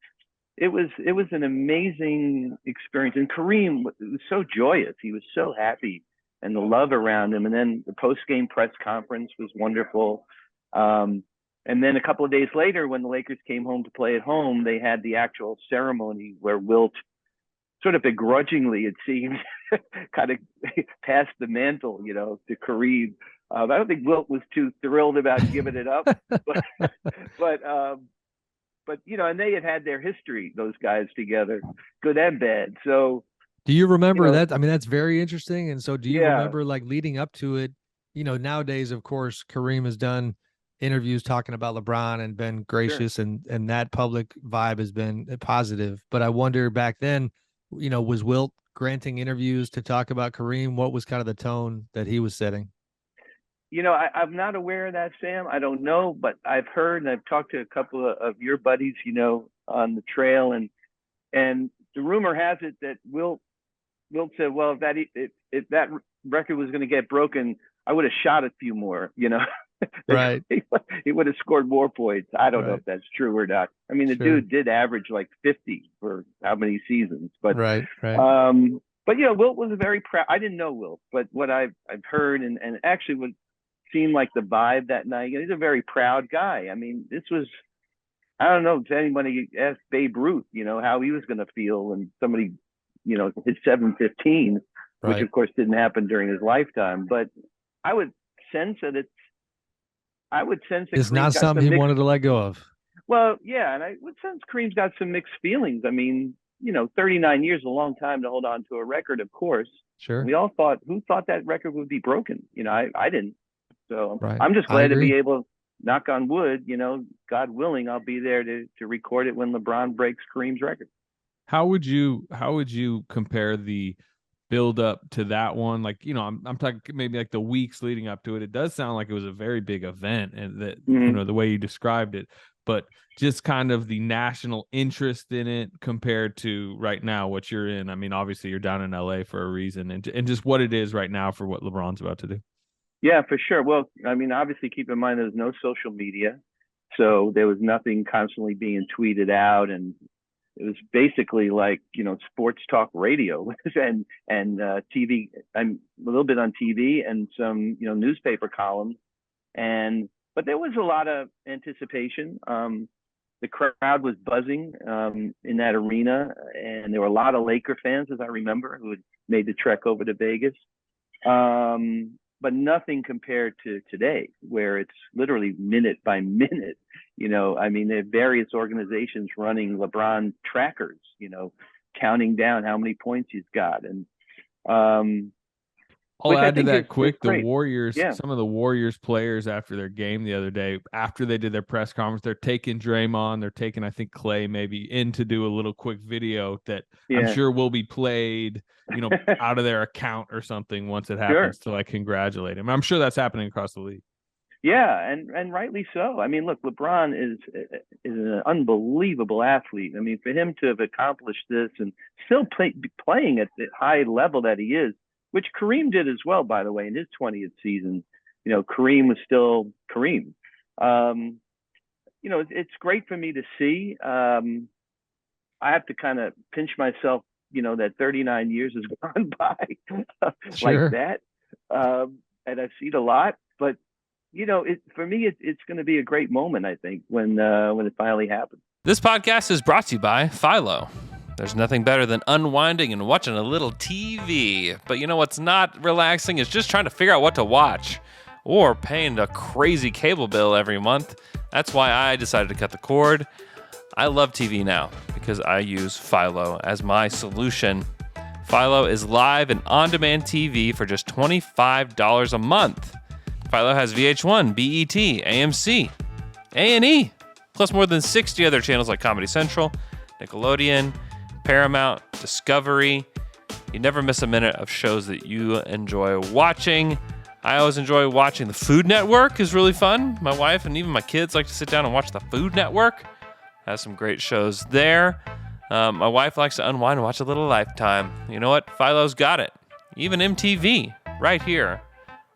it was an amazing experience. And Kareem was so joyous. He was so happy, and the love around him. And then the post-game press conference was wonderful. And then a couple of days later, when the Lakers came home to play at home, they had the actual ceremony where Wilt sort of begrudgingly, it seemed, kind of passed the mantle, to Kareem. I don't think Wilt was too thrilled about giving it up, but and they had their history, those guys together, good and bad. So, do you remember that? I mean, that's very interesting. And so, do you Yeah. remember like leading up to it? Nowadays, of course, Kareem has done interviews talking about LeBron and been gracious, and that public vibe has been positive. But I wonder back then, was Wilt granting interviews to talk about Kareem? What was kind of the tone that he was setting? I'm not aware of that, Sam. I don't know, but I've heard and I've talked to a couple of your buddies, on the trail, and the rumor has it that Wilt said, well, if that record was going to get broken, I would have shot a few more, Right. He would have scored more points. I don't know Right. if that's true or not. I mean, the dude did average like 50 for how many seasons, but right. but Wilt was a very proud. I didn't know Wilt, but what I've heard and actually what seemed like the vibe that night, he's a very proud guy. I mean, this was, I don't know if anybody asked Babe Ruth, how he was going to feel when somebody, hit 715, which of course didn't happen during his lifetime. But I would sense that it's not something he wanted to let go of. Well, yeah, and I would sense Kareem's got some mixed feelings. I mean, 39 years is a long time to hold on to a record, of course. Sure. We all who thought that record would be broken? I didn't. So Right. I'm just glad to be able, knock on wood, God willing, I'll be there to record it when LeBron breaks Kareem's record. How would you compare the build up to that one? Like, I'm talking maybe like the weeks leading up to it. It does sound like it was a very big event, and that, the way you described it, but just kind of the national interest in it compared to right now, what you're in. I mean, obviously you're down in LA for a reason, and just what it is right now for what LeBron's about to do. Yeah, for sure. Well, I mean, obviously keep in mind there's no social media. So there was nothing constantly being tweeted out, and it was basically like, sports talk radio and TV, and a little bit on TV and some, newspaper columns. But there was a lot of anticipation. The crowd was buzzing in that arena, and there were a lot of Laker fans, as I remember, who had made the trek over to Vegas. But nothing compared to today, where it's literally minute by minute. I mean, there are various organizations running LeBron trackers, counting down how many points he's got. And I'll add to that quick. The Warriors, some of the Warriors players after their game the other day, after they did their press conference, they're taking Draymond, they're taking, I think, Clay maybe in to do a little quick video that I'm sure will be played, out of their account or something once it happens to like congratulate him. I'm sure that's happening across the league. Yeah, and rightly so. I mean, look, LeBron is an unbelievable athlete. I mean, for him to have accomplished this and still playing at the high level that he is, which Kareem did as well, by the way, in his 20th season. Kareem was still Kareem. It's great for me to see. I have to kind of pinch myself, that 39 years has gone by like that. And I've seen a lot, but for me, it's going to be a great moment, I think, when it finally happens. This podcast is brought to you by Philo. There's nothing better than unwinding and watching a little TV. But you know what's not relaxing is just trying to figure out what to watch or paying a crazy cable bill every month. That's why I decided to cut the cord. I love TV now because I use Philo as my solution. Philo is live and on-demand TV for just $25 a month. Philo has VH1, BET, AMC, A&E, plus more than 60 other channels like Comedy Central, Nickelodeon, Paramount, Discovery. You never miss a minute of shows that you enjoy watching. I always enjoy watching the Food Network is really fun. My wife and even my kids like to sit down and watch the Food Network. Has some great shows there. My wife likes to unwind and watch a little Lifetime. You know what? Philo's got it. Even MTV right here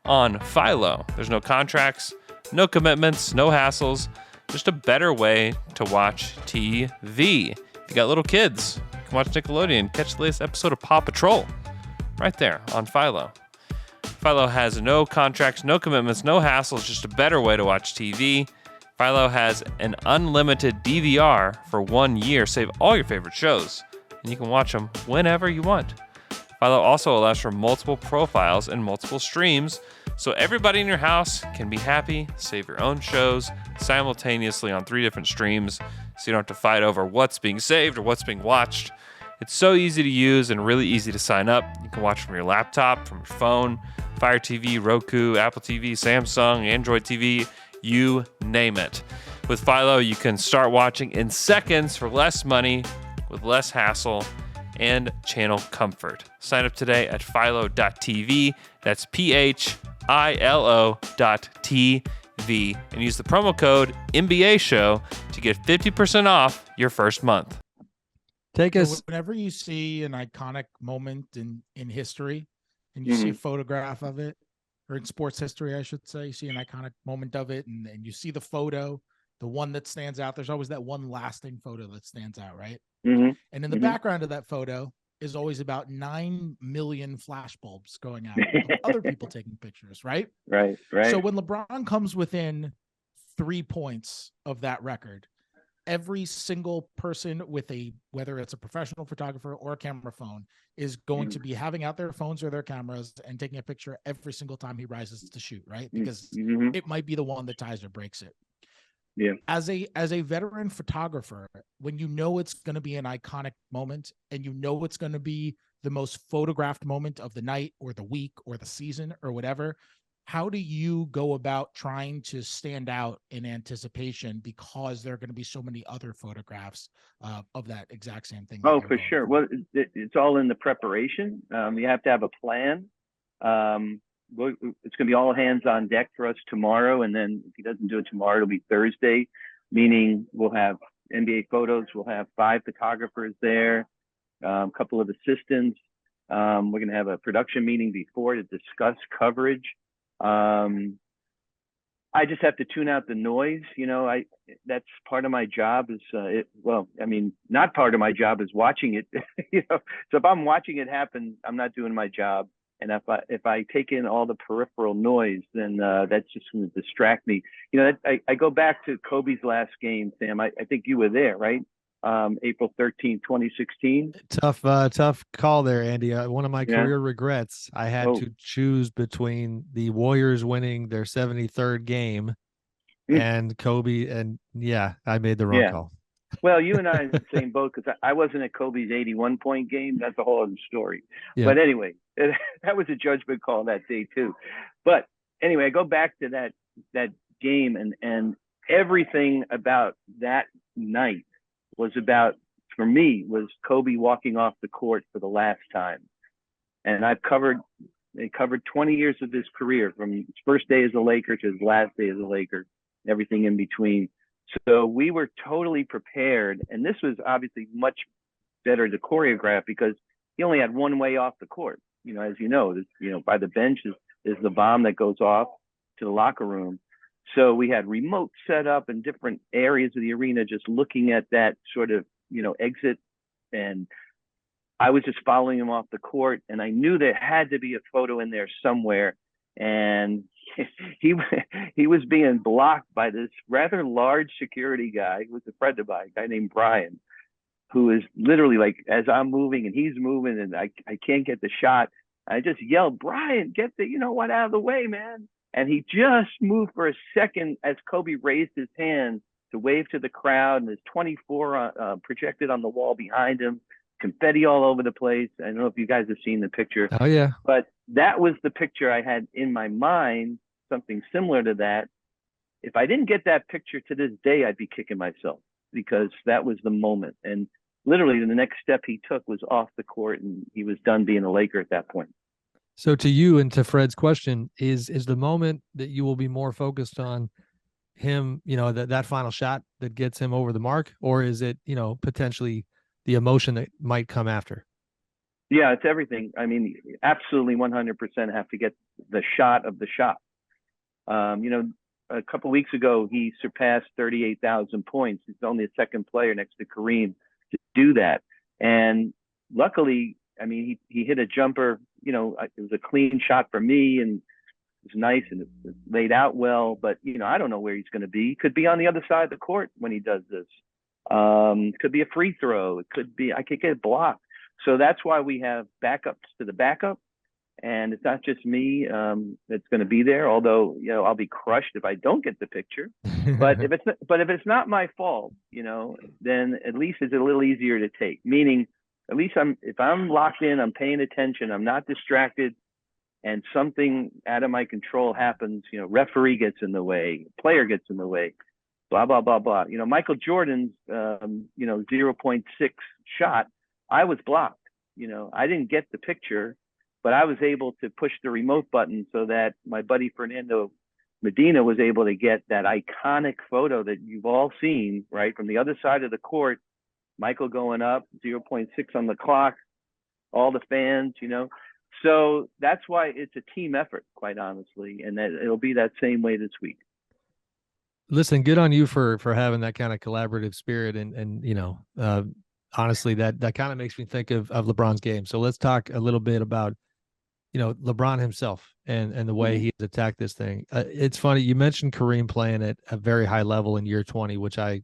on Philo. There's no contracts, no commitments, no hassles. Just a better way to watch TV. If you got little kids, you can watch Nickelodeon, catch the latest episode of Paw Patrol right there on Philo. Philo has no contracts, no commitments, no hassles, just a better way to watch TV. Philo has an unlimited DVR for 1 year. Save all your favorite shows, and you can watch them whenever you want. Philo also allows for multiple profiles and multiple streams, so everybody in your house can be happy, save your own shows simultaneously on 3 different streams, so you don't have to fight over what's being saved or what's being watched. It's so easy to use and really easy to sign up. You can watch from your laptop, from your phone, Fire TV, Roku, Apple TV, Samsung, Android TV, you name it. With Philo, you can start watching in seconds for less money, with less hassle, and channel comfort. Sign up today at philo.tv. That's philo.tv. And use the promo code NBA Show to get 50% off your first month. Take us. Whenever you see an iconic moment in history and you see a photograph of it, or in sports history, I should say, you see an iconic moment of it, and you see the photo, the one that stands out. There's always that one lasting photo that stands out, right? Mm-hmm. And in the background of that photo is always about 9 million flash bulbs going out of other people taking pictures, right? Right. So when LeBron comes within 3 points of that record, every single person with whether it's a professional photographer or a camera phone, is going to be having out their phones or their cameras and taking a picture every single time he rises to shoot, right? Because it might be the one that ties or breaks it. Yeah. As a veteran photographer, when you know it's going to be an iconic moment and you know it's going to be the most photographed moment of the night or the week or the season or whatever, how do you go about trying to stand out in anticipation, because there are going to be so many other photographs of that exact same thing? Oh, for sure. Well, it's all in the preparation. You have to have a plan. It's going to be all hands on deck for us tomorrow. And then if he doesn't do it tomorrow, it'll be Thursday, meaning we'll have NBA photos. We'll have 5 photographers there, a couple of assistants. We're going to have a production meeting before to discuss coverage. I just have to tune out the noise. That's part of my job is, not part of my job is watching it, so if I'm watching it happen, I'm not doing my job. And if I take in all the peripheral noise, then that's just going to distract me. I go back to Kobe's last game, Sam. I think you were there, right? April 13th, 2016. Tough call there, Andy. One of my career regrets. I had to choose between the Warriors winning their 73rd game and Kobe. And I made the wrong call. Well, you and I are in the same boat, because I wasn't at Kobe's 81-point game. That's a whole other story. Yeah. But anyway, that was a judgment call that day too. But anyway, I go back to that game, and everything about that night was Kobe walking off the court for the last time. And they covered 20 years of his career, from his first day as a Laker to his last day as a Laker, everything in between. So we were totally prepared. And this was obviously much better to choreograph, because he only had one way off the court. As by the bench is the bomb that goes off to the locker room. So we had remote set up in different areas of the arena, just looking at that sort of, exit. And I was just following him off the court, and I knew there had to be a photo in there somewhere. And he he was being blocked by this rather large security guy who was a friend of mine, a guy named Brian, who is literally like, as I'm moving and he's moving and I can't get the shot. I just yelled, Brian, get the, you know what, out of the way, man. And he just moved for a second as Kobe raised his hand to wave to the crowd, and there's 24 projected on the wall behind him, confetti all over the place. I don't know if you guys have seen the picture. Oh yeah. But that was the picture I had in my mind, something similar to that. If I didn't get that picture to this day, I'd be kicking myself, because that was the moment. And literally the next step he took was off the court, and he was done being a Laker at that point. So to you and to Fred's question, is the moment that you will be more focused on him, you know, that final shot that gets him over the mark, or is it, you know, potentially the emotion that might come after? Yeah, it's everything. I mean, absolutely 100% have to get the shot of the shot. You know, a couple of weeks ago, he surpassed 38,000 points. He's only the second player next to Kareem to do that. And luckily, I mean, he hit a jumper, you know, it was a clean shot for me, and it was nice and it laid out well. But, you know, I don't know where he's going to be. He could be on the other side of the court when he does this. It could be a free throw. It could be, I could get blocked. So that's why we have backups to the backup. And it's not just me that's going to be there, although, you know, I'll be crushed if I don't get the picture. But if it's not my fault, you know, then at least it's a little easier to take. Meaning, at least if I'm locked in, I'm paying attention, I'm not distracted, and something out of my control happens, you know, referee gets in the way, player gets in the way, blah, blah, blah, blah. You know, Michael Jordan's, you know, 0.6 shot, I was blocked. You know, I didn't get the picture, but I was able to push the remote button so that my buddy Fernando Medina was able to get that iconic photo that you've all seen, right, from the other side of the court, Michael going up, 0.6 on the clock, all the fans, you know. So that's why it's a team effort, quite honestly, and that it'll be that same way this week. Listen, good on you for having that kind of collaborative spirit, and you know, honestly, that kind of makes me think of LeBron's game. So let's talk a little bit about, you know, LeBron himself and the way he has attacked this thing. It's funny, you mentioned Kareem playing at a very high level in year 20, which I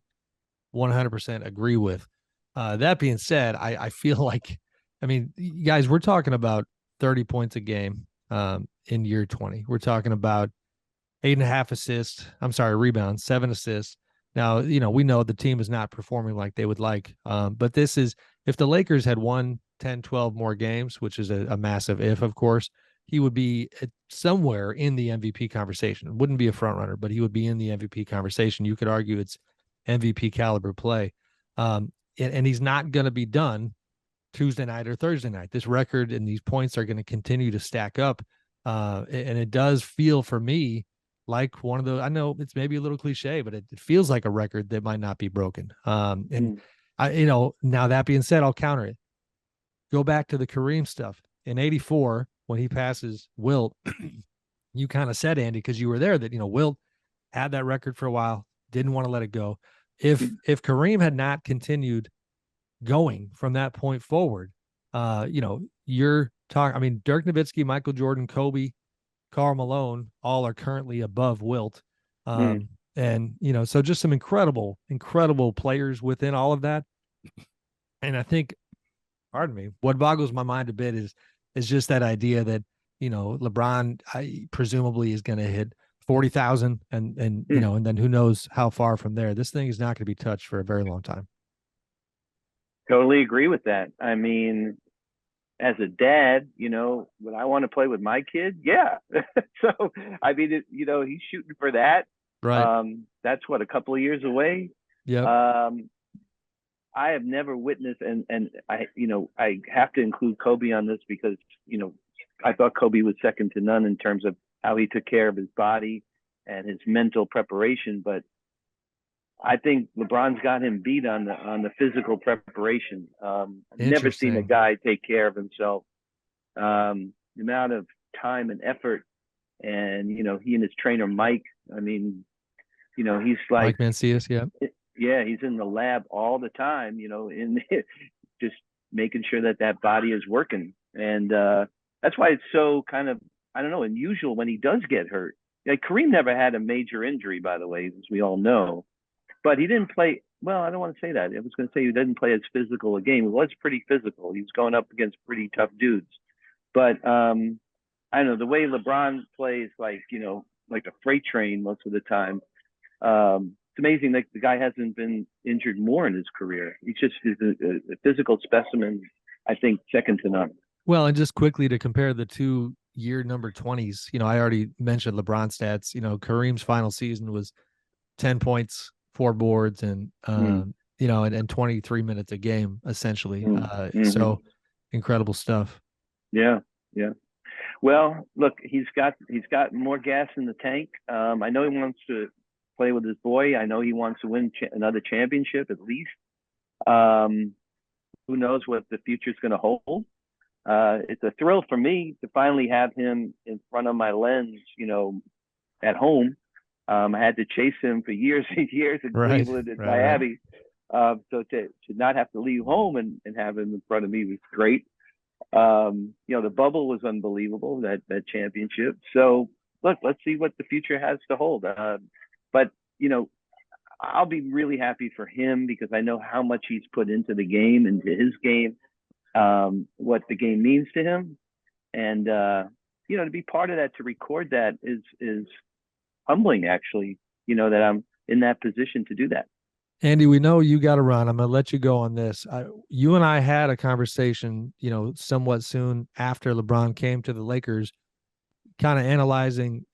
100% agree with. That being said, I feel like, I mean, guys, we're talking about 30 points a game in year 20. We're talking about 8.5 assists. I'm sorry, rebounds, 7 assists. Now, you know, we know the team is not performing like they would like. But this is, if the Lakers had won 10, 12 more games, which is a massive if, of course, he would be somewhere in the MVP conversation. Wouldn't be a front runner, but he would be in the MVP conversation. You could argue it's MVP caliber play. And he's not going to be done Tuesday night or Thursday night. This record and these points are going to continue to stack up. And it does feel for me like one of those, I know it's maybe a little cliche, but it feels like a record that might not be broken. And I, you know, now that being said, I'll counter it. Go back to the Kareem stuff in '84 when he passes Wilt. You kind of said, Andy, because you were there, that, you know, Wilt had that record for a while, didn't want to let it go. If Kareem had not continued going from that point forward, you know, you're talking, I mean, Dirk Nowitzki, Michael Jordan, Kobe, Karl Malone, all are currently above Wilt. And, you know, so just some incredible players within all of that. And I think, pardon me, what boggles my mind a bit is just that idea that, you know, LeBron presumably is going to hit 40,000 and you know, and then who knows how far from there. This thing is not going to be touched for a very long time. Totally agree with that. I mean, as a dad, you know, would I want to play with my kid? Yeah. So, I mean, you know, he's shooting for that. Right. That's what, a couple of years away. Yeah. I have never witnessed, and I, you know, I have to include Kobe on this because, you know, I thought Kobe was second to none in terms of how he took care of his body and his mental preparation. But I think LeBron's got him beat on the physical preparation. I've never seen a guy take care of himself. The amount of time and effort, and, you know, he and his trainer Mike. I mean, you know, he's like Mike Mancias, yeah, he's in the lab all the time. You know, in just making sure that body is working, and that's why it's so kind of, I don't know, unusual when he does get hurt. Kareem never had a major injury, by the way, as we all know, but he didn't play. Well, I don't want to say that. I was going to say he didn't play as physical a game. He was pretty physical. He was going up against pretty tough dudes. But I don't know, the way LeBron plays, like a freight train most of the time. It's amazing that the guy hasn't been injured more in his career. He's just a physical specimen, I think, second to none. Well, and just quickly to compare the two year number 20s, I already mentioned LeBron stats. Kareem's final season was 10 points, 4 boards, and and 23 minutes a game, essentially. So incredible stuff. Yeah. Well, look, he's got more gas in the tank. I know he wants to play with his boy. I know he wants to win another championship at least. Who knows what the future is going to hold? It's a thrill for me to finally have him in front of my lens, at home. I had to chase him for years and years in Cleveland and Miami. So to not have to leave home and have him in front of me was great. The bubble was unbelievable, that championship. So look, let's see what the future has to hold. But I'll be really happy for him because I know how much he's put into the game, into his game, what the game means to him. And, to be part of that, to record that is humbling, actually, that I'm in that position to do that. Andy, we know you got to run. I'm going to let you go on this. You and I had a conversation, somewhat soon after LeBron came to the Lakers, kind of analyzing,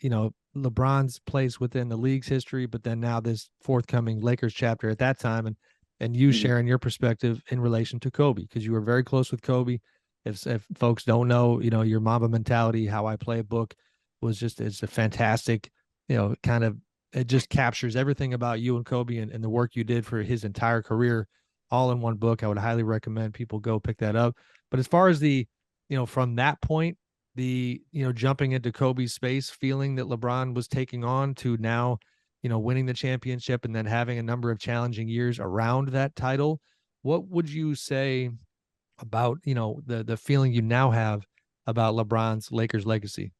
LeBron's place within the league's history, but then now this forthcoming Lakers chapter at that time, and you sharing your perspective in relation to Kobe, because you were very close with Kobe. If folks don't know, your Mamba mentality, how I play a book it's a fantastic, it just captures everything about you and Kobe and the work you did for his entire career, all in one book. I would highly recommend people go pick that up. But as far as from that point, jumping into Kobe's space, feeling that LeBron was taking on to now, winning the championship and then having a number of challenging years around that title, what would you say about, the feeling you now have about LeBron's Lakers legacy?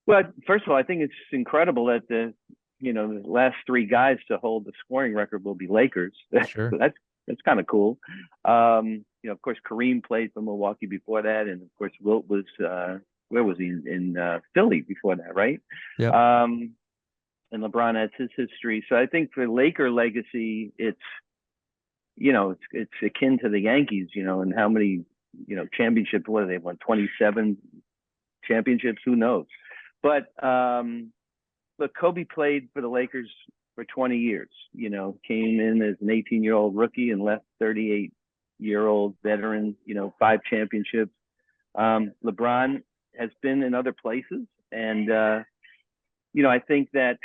Well, first of all, I think it's incredible that the last 3 guys to hold the scoring record will be Lakers. Sure. So that's kind of cool. Of course, Kareem played for Milwaukee before that, and of course, Wilt was where was he in Philly before that, right? Yeah. And LeBron has his history. So I think for Laker legacy, it's akin to the Yankees, and how many championships. What have they won? 27 championships. Who knows? But look, Kobe played for the Lakers for 20 years. Came in as an 18-year-old rookie and left 38-year-old veteran. 5 championships. LeBron has been in other places, and I think that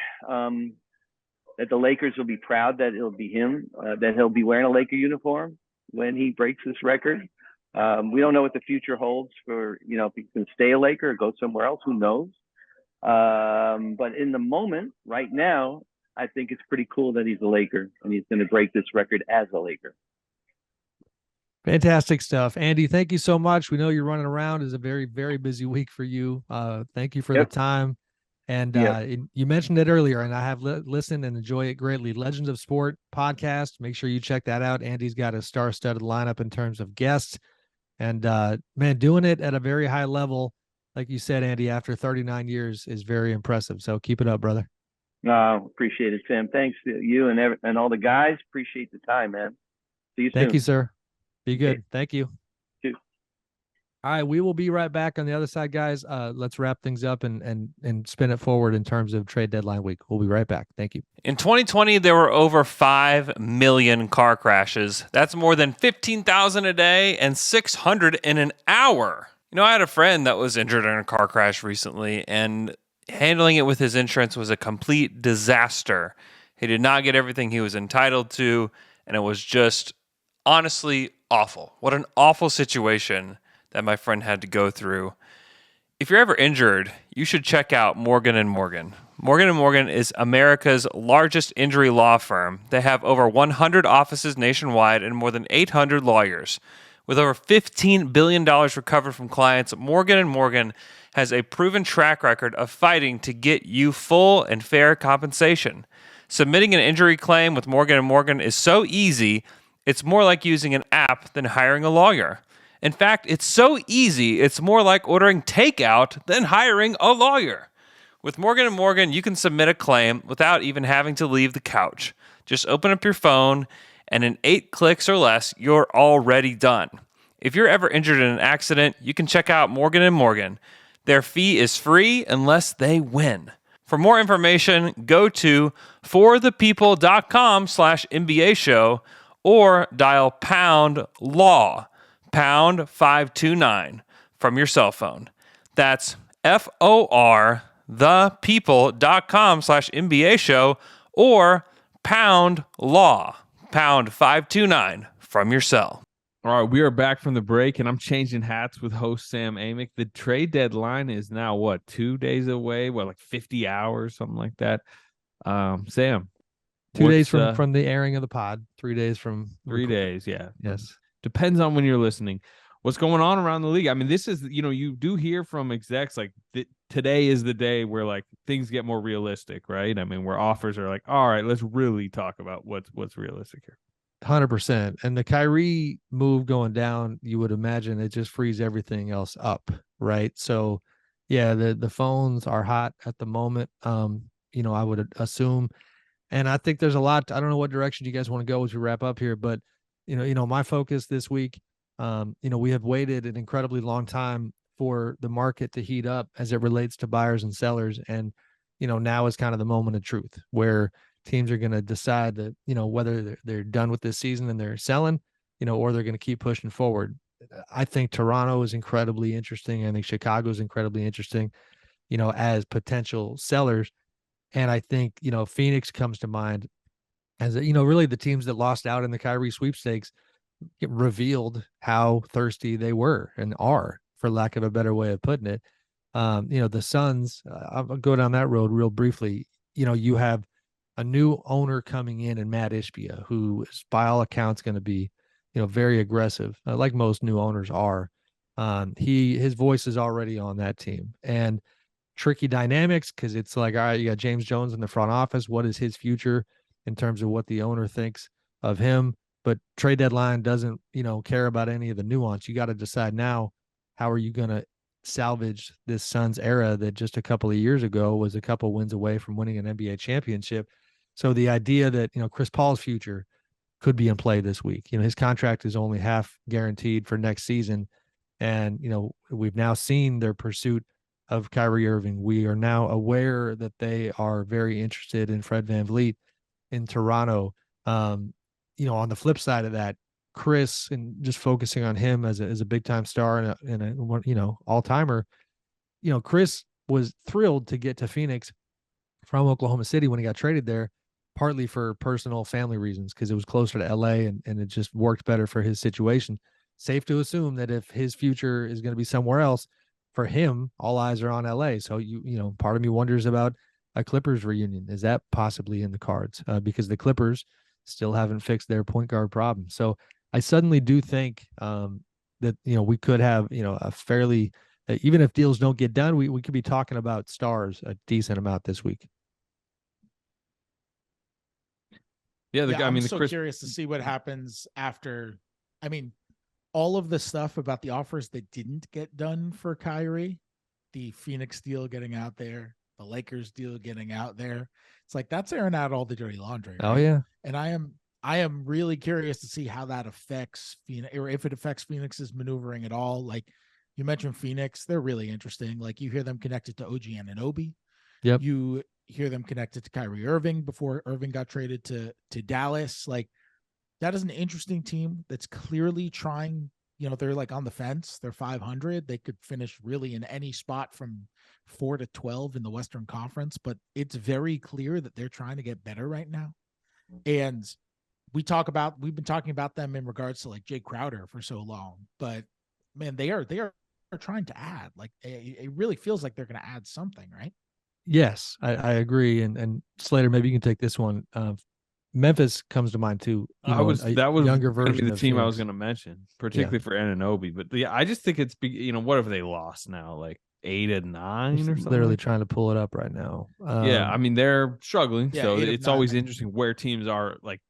that the Lakers will be proud that it'll be him, that he'll be wearing a Laker uniform when he breaks this record. We don't know what the future holds for if he can stay a Laker or go somewhere else. Who knows? But in the moment, right now, I think it's pretty cool that he's a Laker and he's going to break this record as a Laker. Fantastic stuff. Andy, thank you so much. We know you're running around. It's a very, very busy week for you. Thank you for the time. And you mentioned it earlier, and I have listened and enjoy it greatly. Legends of Sport podcast. Make sure you check that out. Andy's got a star-studded lineup in terms of guests. And, man, doing it at a very high level, like you said, Andy, after 39 years is very impressive. So keep it up, brother. Appreciate it, Sam. Thanks to you and all the guys. Appreciate the time, man. See you soon. Thank you, sir. Be good. Okay. Thank you. All right, we will be right back on the other side, guys. Let's wrap things up and spin it forward in terms of trade deadline week. We'll be right back. Thank you. In 2020, there were over 5 million car crashes. That's more than 15,000 a day and 600 in an hour. I had a friend that was injured in a car crash recently, and handling it with his insurance was a complete disaster. He did not get everything he was entitled to, and it was just honestly awful. What an awful situation that my friend had to go through. If you're ever injured, you should check out Morgan & Morgan. Morgan & Morgan is America's largest injury law firm. They have over 100 offices nationwide and more than 800 lawyers. With over $15 billion recovered from clients, Morgan & Morgan has a proven track record of fighting to get you full and fair compensation. Submitting an injury claim with Morgan & Morgan is so easy, it's more like using an app than hiring a lawyer. In fact, it's so easy, it's more like ordering takeout than hiring a lawyer. With Morgan & Morgan, you can submit a claim without even having to leave the couch. Just open up your phone, and in 8 clicks or less, you're already done. If you're ever injured in an accident, you can check out Morgan & Morgan. Their fee is free unless they win. For more information, go to forthepeople.com/NBA show or dial #LAW, #529 from your cell phone. That's FOR thepeople.com/NBA show or #LAW, #529 from your cell. All right, we are back from the break, and I'm changing hats with host Sam Amick. The trade deadline is now, what, 2 days away? What, like 50 hours, something like that? Sam. 2 days from the airing of the pod, 3 days from 3 days, yeah. Yes. Depends on when you're listening. What's going on around the league? I mean, this is, you do hear from execs like today is the day where like things get more realistic, right? I mean, where offers are like, all right, let's really talk about what's realistic here. 100%. And the Kyrie move going down, you would imagine it just frees everything else up, right? So, yeah, the phones are hot at the moment. I would assume, and I think there's a lot. I don't know what direction you guys want to go as we wrap up here, but my focus this week, we have waited an incredibly long time for the market to heat up as it relates to buyers and sellers, and now is kind of the moment of truth where teams are going to decide that, whether they're done with this season and they're selling, or they're going to keep pushing forward. I think Toronto is incredibly interesting. I think Chicago is incredibly interesting, as potential sellers. And I think, Phoenix comes to mind as, really the teams that lost out in the Kyrie sweepstakes revealed how thirsty they were and are, for lack of a better way of putting it. The Suns, I'll go down that road real briefly. You have a new owner coming in Matt Ishbia, who is by all accounts going to be, very aggressive, like most new owners are. His voice is already on that team, and tricky dynamics because it's like, all right, you got James Jones in the front office. What is his future in terms of what the owner thinks of him? But trade deadline doesn't, care about any of the nuance. You got to decide now, how are you going to salvage this Suns era that just a couple of years ago was a couple wins away from winning an NBA championship? So the idea that, Chris Paul's future could be in play this week. His contract is only half guaranteed for next season. And, we've now seen their pursuit of Kyrie Irving. We are now aware that they are very interested in Fred VanVleet in Toronto. On the flip side of that, Chris, and just focusing on him as a big time star and a all timer, Chris was thrilled to get to Phoenix from Oklahoma City when he got traded there, partly for personal family reasons, because it was closer to LA and it just worked better for his situation. Safe to assume that if his future is going to be somewhere else, for him, all eyes are on LA. So part of me wonders about a Clippers reunion. Is that possibly in the cards? Because the Clippers still haven't fixed their point guard problem. So I suddenly do think that we could have a fairly, even if deals don't get done, we could be talking about stars a decent amount this week. Yeah, I'm so curious to see what happens after. I mean, all of the stuff about the offers that didn't get done for Kyrie, the Phoenix deal getting out there, the Lakers deal getting out there. It's like that's airing out all the dirty laundry. Right? Oh yeah. And I am really curious to see how that affects Phoenix, or if it affects Phoenix's maneuvering at all. Like you mentioned Phoenix, they're really interesting. Like you hear them connected to OG Anunoby. Yep. You hear them connected to Kyrie Irving before Irving got traded to Dallas. Like that is an interesting team that's clearly trying, they're like on the fence. They're 500. They could finish really in any spot from 4 to 12 in the Western Conference, but it's very clear that they're trying to get better right now. And we've been talking about them in regards to like Jay Crowder for so long, but man, they are trying to add. Like it really feels like they're going to add something, right? Yes, I agree. And Slater, maybe you can take this one. Memphis comes to mind too. That was younger going to version be the of team I was Phoenix. going to mention, particularly for Anunoby. But yeah, I just think it's, what have they lost now? Like 8 and 9 or something? Literally like trying to pull it up right now. Yeah, I mean, they're struggling. Yeah, So 8 of it's 9. always interesting where teams are like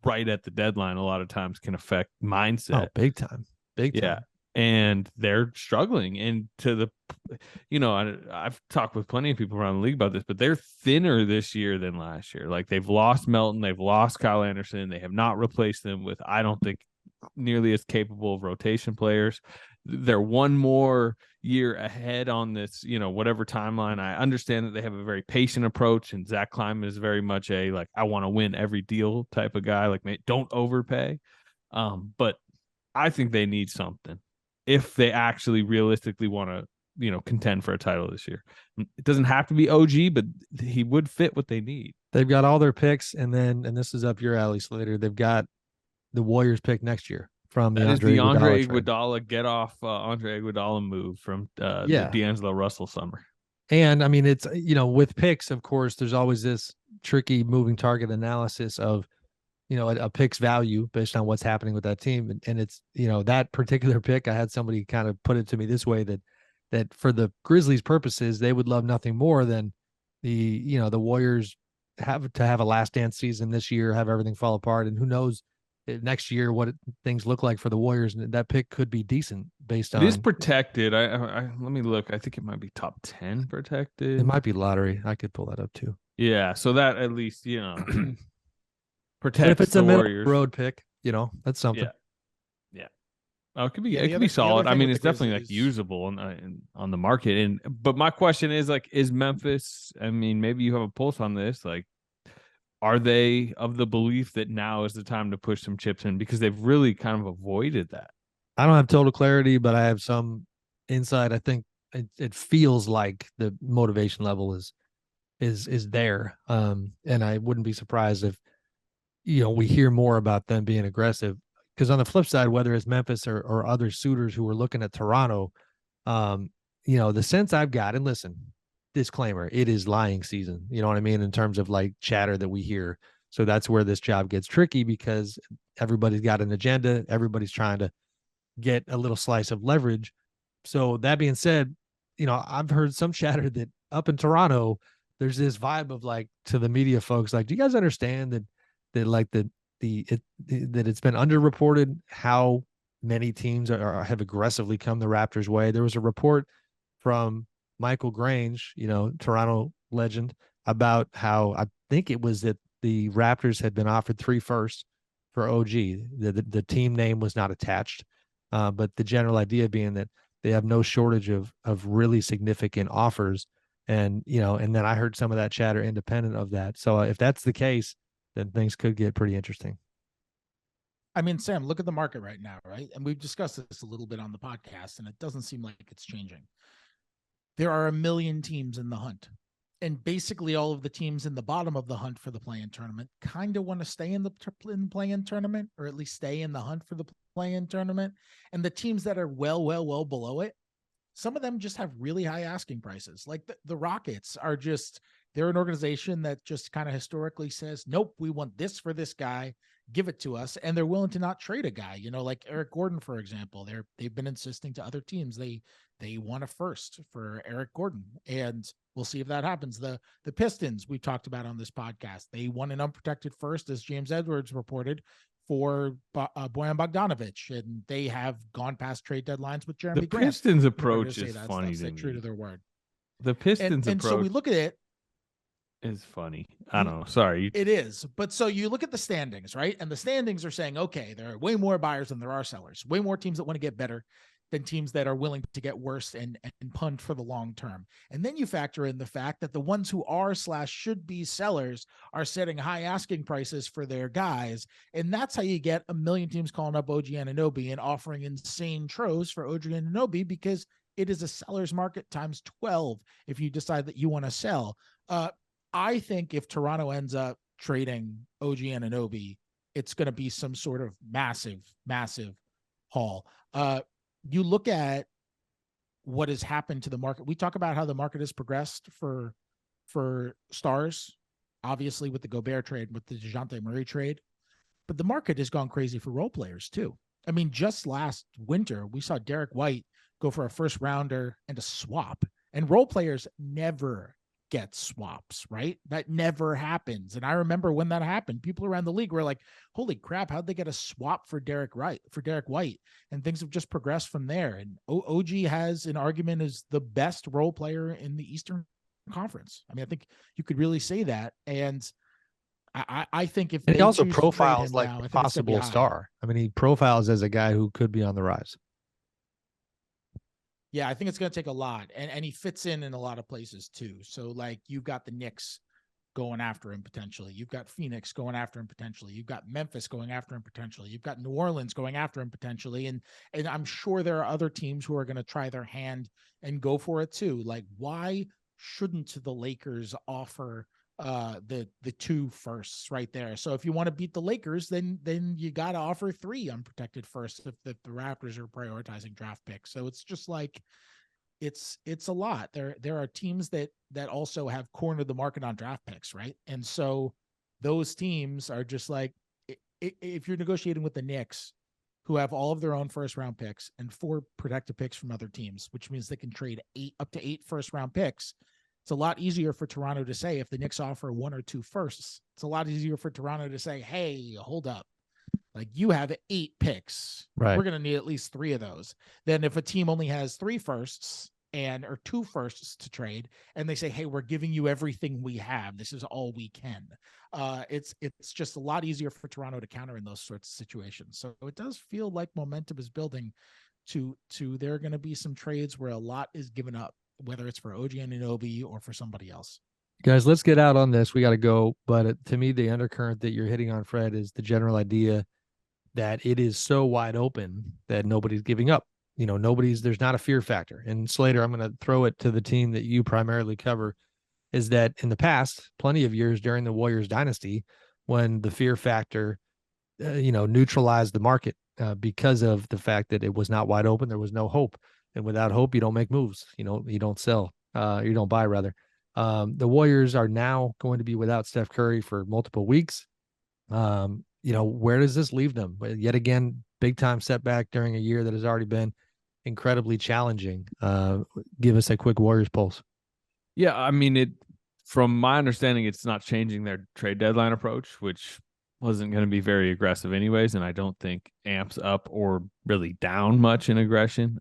right at the deadline. A lot of times can affect mindset. Oh, big time. Yeah. And they're struggling. And I've talked with plenty of people around the league about this, but they're thinner this year than last year. Like they've lost Melton, they've lost Kyle Anderson. They have not replaced them with, I don't think, nearly as capable of rotation players. They're one more year ahead on this, whatever timeline. I understand that they have a very patient approach, and Zach Kleiman is very much a, like, I want to win every deal type of guy. Like, don't overpay. But I think they need something if they actually realistically want to, contend for a title this year. It doesn't have to be OG, but he would fit what they need. They've got all their picks, and this is up your alley, Slater. They've got the Warriors pick next year from the Andre Iguodala get off Andre Iguodala move from the D'Angelo Russell summer. And I mean, it's, with picks, of course, there's always this tricky moving target analysis of, a pick's value based on what's happening with that team. And it's, that particular pick, I had somebody kind of put it to me this way, that for the Grizzlies purposes, they would love nothing more than the Warriors have a last dance season this year, have everything fall apart. And who knows next year what things look like for the Warriors. And that pick could be decent based on. It is protected. I let me look. I think it might be top 10 protected. It might be lottery. I could pull that up too. Yeah. So that at least, protects but if it's the a middle Warriors. road pick, that's something. Yeah. Oh, it could be solid. I mean, it's definitely like usable on the market. But my question is, like, is Memphis, I mean, maybe you have a pulse on this, like, are they of the belief that now is the time to push some chips in, because they've really kind of avoided that? I don't have total clarity, but I have some insight. I think it feels like the motivation level is there. And I wouldn't be surprised if, we hear more about them being aggressive, because on the flip side, whether it's Memphis or other suitors who are looking at Toronto, the sense I've got, and listen, disclaimer, it is lying season, you know what I mean, in terms of like chatter that we hear. So that's where this job gets tricky, because everybody's got an agenda. Everybody's trying to get a little slice of leverage. So that being said, I've heard some chatter that up in Toronto, there's this vibe of, like, to the media folks, like, do you guys understand that it's been underreported how many teams have aggressively come the Raptors' way? There was a report from Michael Grange, Toronto legend, about how, I think it was that the Raptors had been offered 3 firsts for OG. The team name was not attached, but the general idea being that they have no shortage of really significant offers. And, and then I heard some of that chatter independent of that. So if that's the case, then things could get pretty interesting. I mean, Sam, look at the market right now, right? And we've discussed this a little bit on the podcast, and it doesn't seem like it's changing. There are 1 million teams in the hunt, and basically all of the teams in the bottom of the hunt for the play-in tournament kind of want to stay in the play-in tournament, or at least stay in the hunt for the play-in tournament. And the teams that are well below it, some of them just have really high asking prices. Like the Rockets are just, they're an organization that just kind of historically says, nope, we want this for this guy, give it to us. And they're willing to not trade a guy, like Eric Gordon, for example. They've been insisting to other teams they want a first for Eric Gordon, and we'll see if that happens. The Pistons, we talked about on this podcast, they won an unprotected first, as James Edwards reported, for Bojan Bogdanovic, and they have gone past trade deadlines with Jeremy Grant. The Pistons' approach is funny to me. True to their word. The Pistons' and approach, so we look at it, is funny. I don't know. Sorry. It is. But so you look at the standings, right? And the standings are saying, okay, there are way more buyers than there are sellers, way more teams that want to get better than teams that are willing to get worse and punt for the long term. And then you factor in the fact that the ones who are / should be sellers are setting high asking prices for their guys. And that's how you get 1 million teams calling up OG Anunoby and offering insane tros for OG Anunoby, because it is a seller's market times 12 if you decide that you want to sell. I think if Toronto ends up trading OG Anunoby, it's going to be some sort of massive haul. You look at what has happened to the market. We talk about how the market has progressed for stars obviously with the Gobert trade, with the DeJounte Murray trade, but the market has gone crazy for role players too. I mean, just last winter, we saw Derek White go for a first rounder and a swap, and role players never get swaps, right? That never happens. And I remember when that happened, people around the league were like, holy crap, how'd they get a swap for Derek White? And things have just progressed from there. And OG has an argument as the best role player in the Eastern Conference. I mean, I think you could really say that. And I think if and they he also choose to trade profiles him like now, I a think it's gonna be possible high. star. I mean, he profiles as a guy who could be on the rise. Yeah, I think it's going to take a lot. And he fits in a lot of places too. So like you've got the Knicks going after him potentially. You've got Phoenix going after him potentially. You've got Memphis going after him potentially. You've got New Orleans going after him potentially. And I'm sure there are other teams who are going to try their hand and go for it too. Like why shouldn't the Lakers offer the 2 firsts right there? So if you want to beat the Lakers, then you got to offer 3 unprotected firsts if the Raptors are prioritizing draft picks. So it's just like it's a lot. There are teams that also have cornered the market on draft picks, right? And so those teams are just like, if you're negotiating with the Knicks, who have all of their own first round picks and 4 protected picks from other teams, which means they can trade up to 8 first round picks. It's a lot easier for Toronto to say, if the Knicks offer 1 or 2 firsts, it's a lot easier for Toronto to say, hey, hold up. Like you have 8 picks. Right. We're going to need at least 3 of those. Then if a team only has 3 firsts or 2 firsts to trade, and they say, hey, we're giving you everything we have, this is all we can. It's just a lot easier for Toronto to counter in those sorts of situations. So it does feel like momentum is building to there are going to be some trades where a lot is given up, whether it's for OG Anunoby or for somebody else. Guys, let's get out on this. We got to go. But to me, the undercurrent that you're hitting on, Fred, is the general idea that it is so wide open that nobody's giving up. You know, there's not a fear factor. And Slater, I'm going to throw it to the team that you primarily cover, is that in the past, plenty of years during the Warriors dynasty, when the fear factor, neutralized the market because of the fact that it was not wide open, there was no hope. And without hope, you don't make moves. You don't sell, you don't buy rather. The Warriors are now going to be without Steph Curry for multiple weeks. Where does this leave them? Yet again, big time setback during a year that has already been incredibly challenging. Give us a quick Warriors pulse. Yeah, I mean, from my understanding, it's not changing their trade deadline approach, which wasn't going to be very aggressive anyways, and I don't think amps up or really down much in aggression.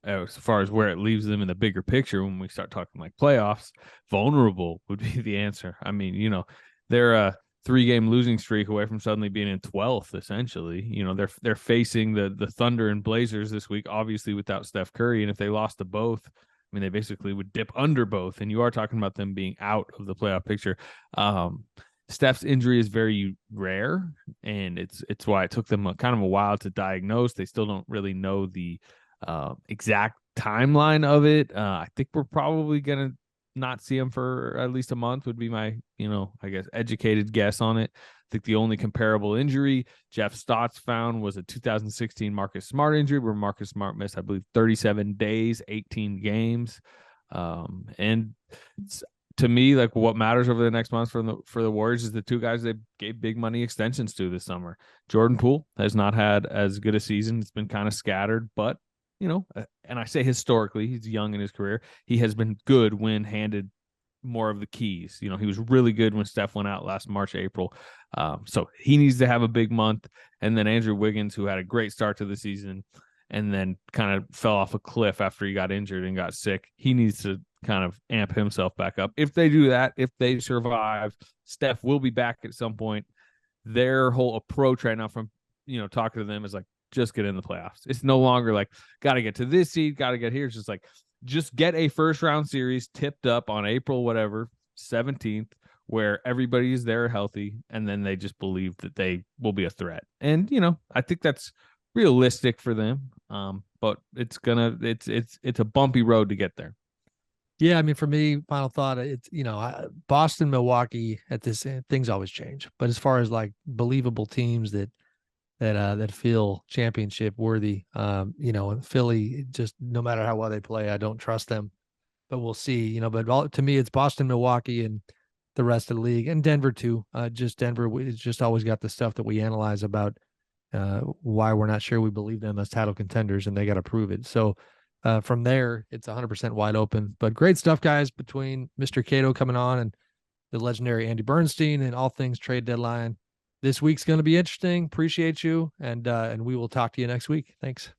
As far as where it leaves them in the bigger picture, when we start talking like playoffs, vulnerable would be the answer. I mean, they're a 3-game losing streak away from suddenly being in 12th, essentially. They're facing the Thunder and Blazers this week, obviously without Steph Curry, and if they lost to both, I mean, they basically would dip under both, and you are talking about them being out of the playoff picture. Steph's injury is very rare, and it's why it took them kind of a while to diagnose. They still don't really know the exact timeline of it. I think we're probably going to not see him for at least a month would be my, I guess, educated guess on it. I think the only comparable injury Jeff Stotts found was a 2016 Marcus Smart injury where Marcus Smart missed, I believe, 37 days, 18 games. And to me, like what matters over the next month for the Warriors is the 2 guys they gave big money extensions to this summer. Jordan Poole has not had as good a season. It's been kind of scattered, but and I say historically, he's young in his career. He has been good when handed more of the keys. He was really good when Steph went out last March, April. So he needs to have a big month. And then Andrew Wiggins, who had a great start to the season and then kind of fell off a cliff after he got injured and got sick. He needs to kind of amp himself back up. If they do that, if they survive, Steph will be back at some point. Their whole approach right now from, talking to them is like, just get in the playoffs. It's no longer like, got to get to this seed, got to get here. It's just like, just get a first round series tipped up on April, 17th, where everybody is there healthy. And then they just believe that they will be a threat. And, I think that's realistic for them. But it's a bumpy road to get there. Yeah. I mean, for me, final thought, it's, Boston, Milwaukee at this, things always change. But as far as like believable teams that feel championship worthy. Philly, just no matter how well they play, I don't trust them, but we'll see. But to me, it's Boston, Milwaukee, and the rest of the league, and Denver too. Just Denver, it's just always got the stuff that we analyze about why we're not sure we believe them as title contenders, and they got to prove it. So from there, it's 100% wide open. But great stuff, guys, between Mr. Cato coming on and the legendary Andy Bernstein and all things trade deadline. This week's going to be interesting. Appreciate you, and we will talk to you next week. Thanks.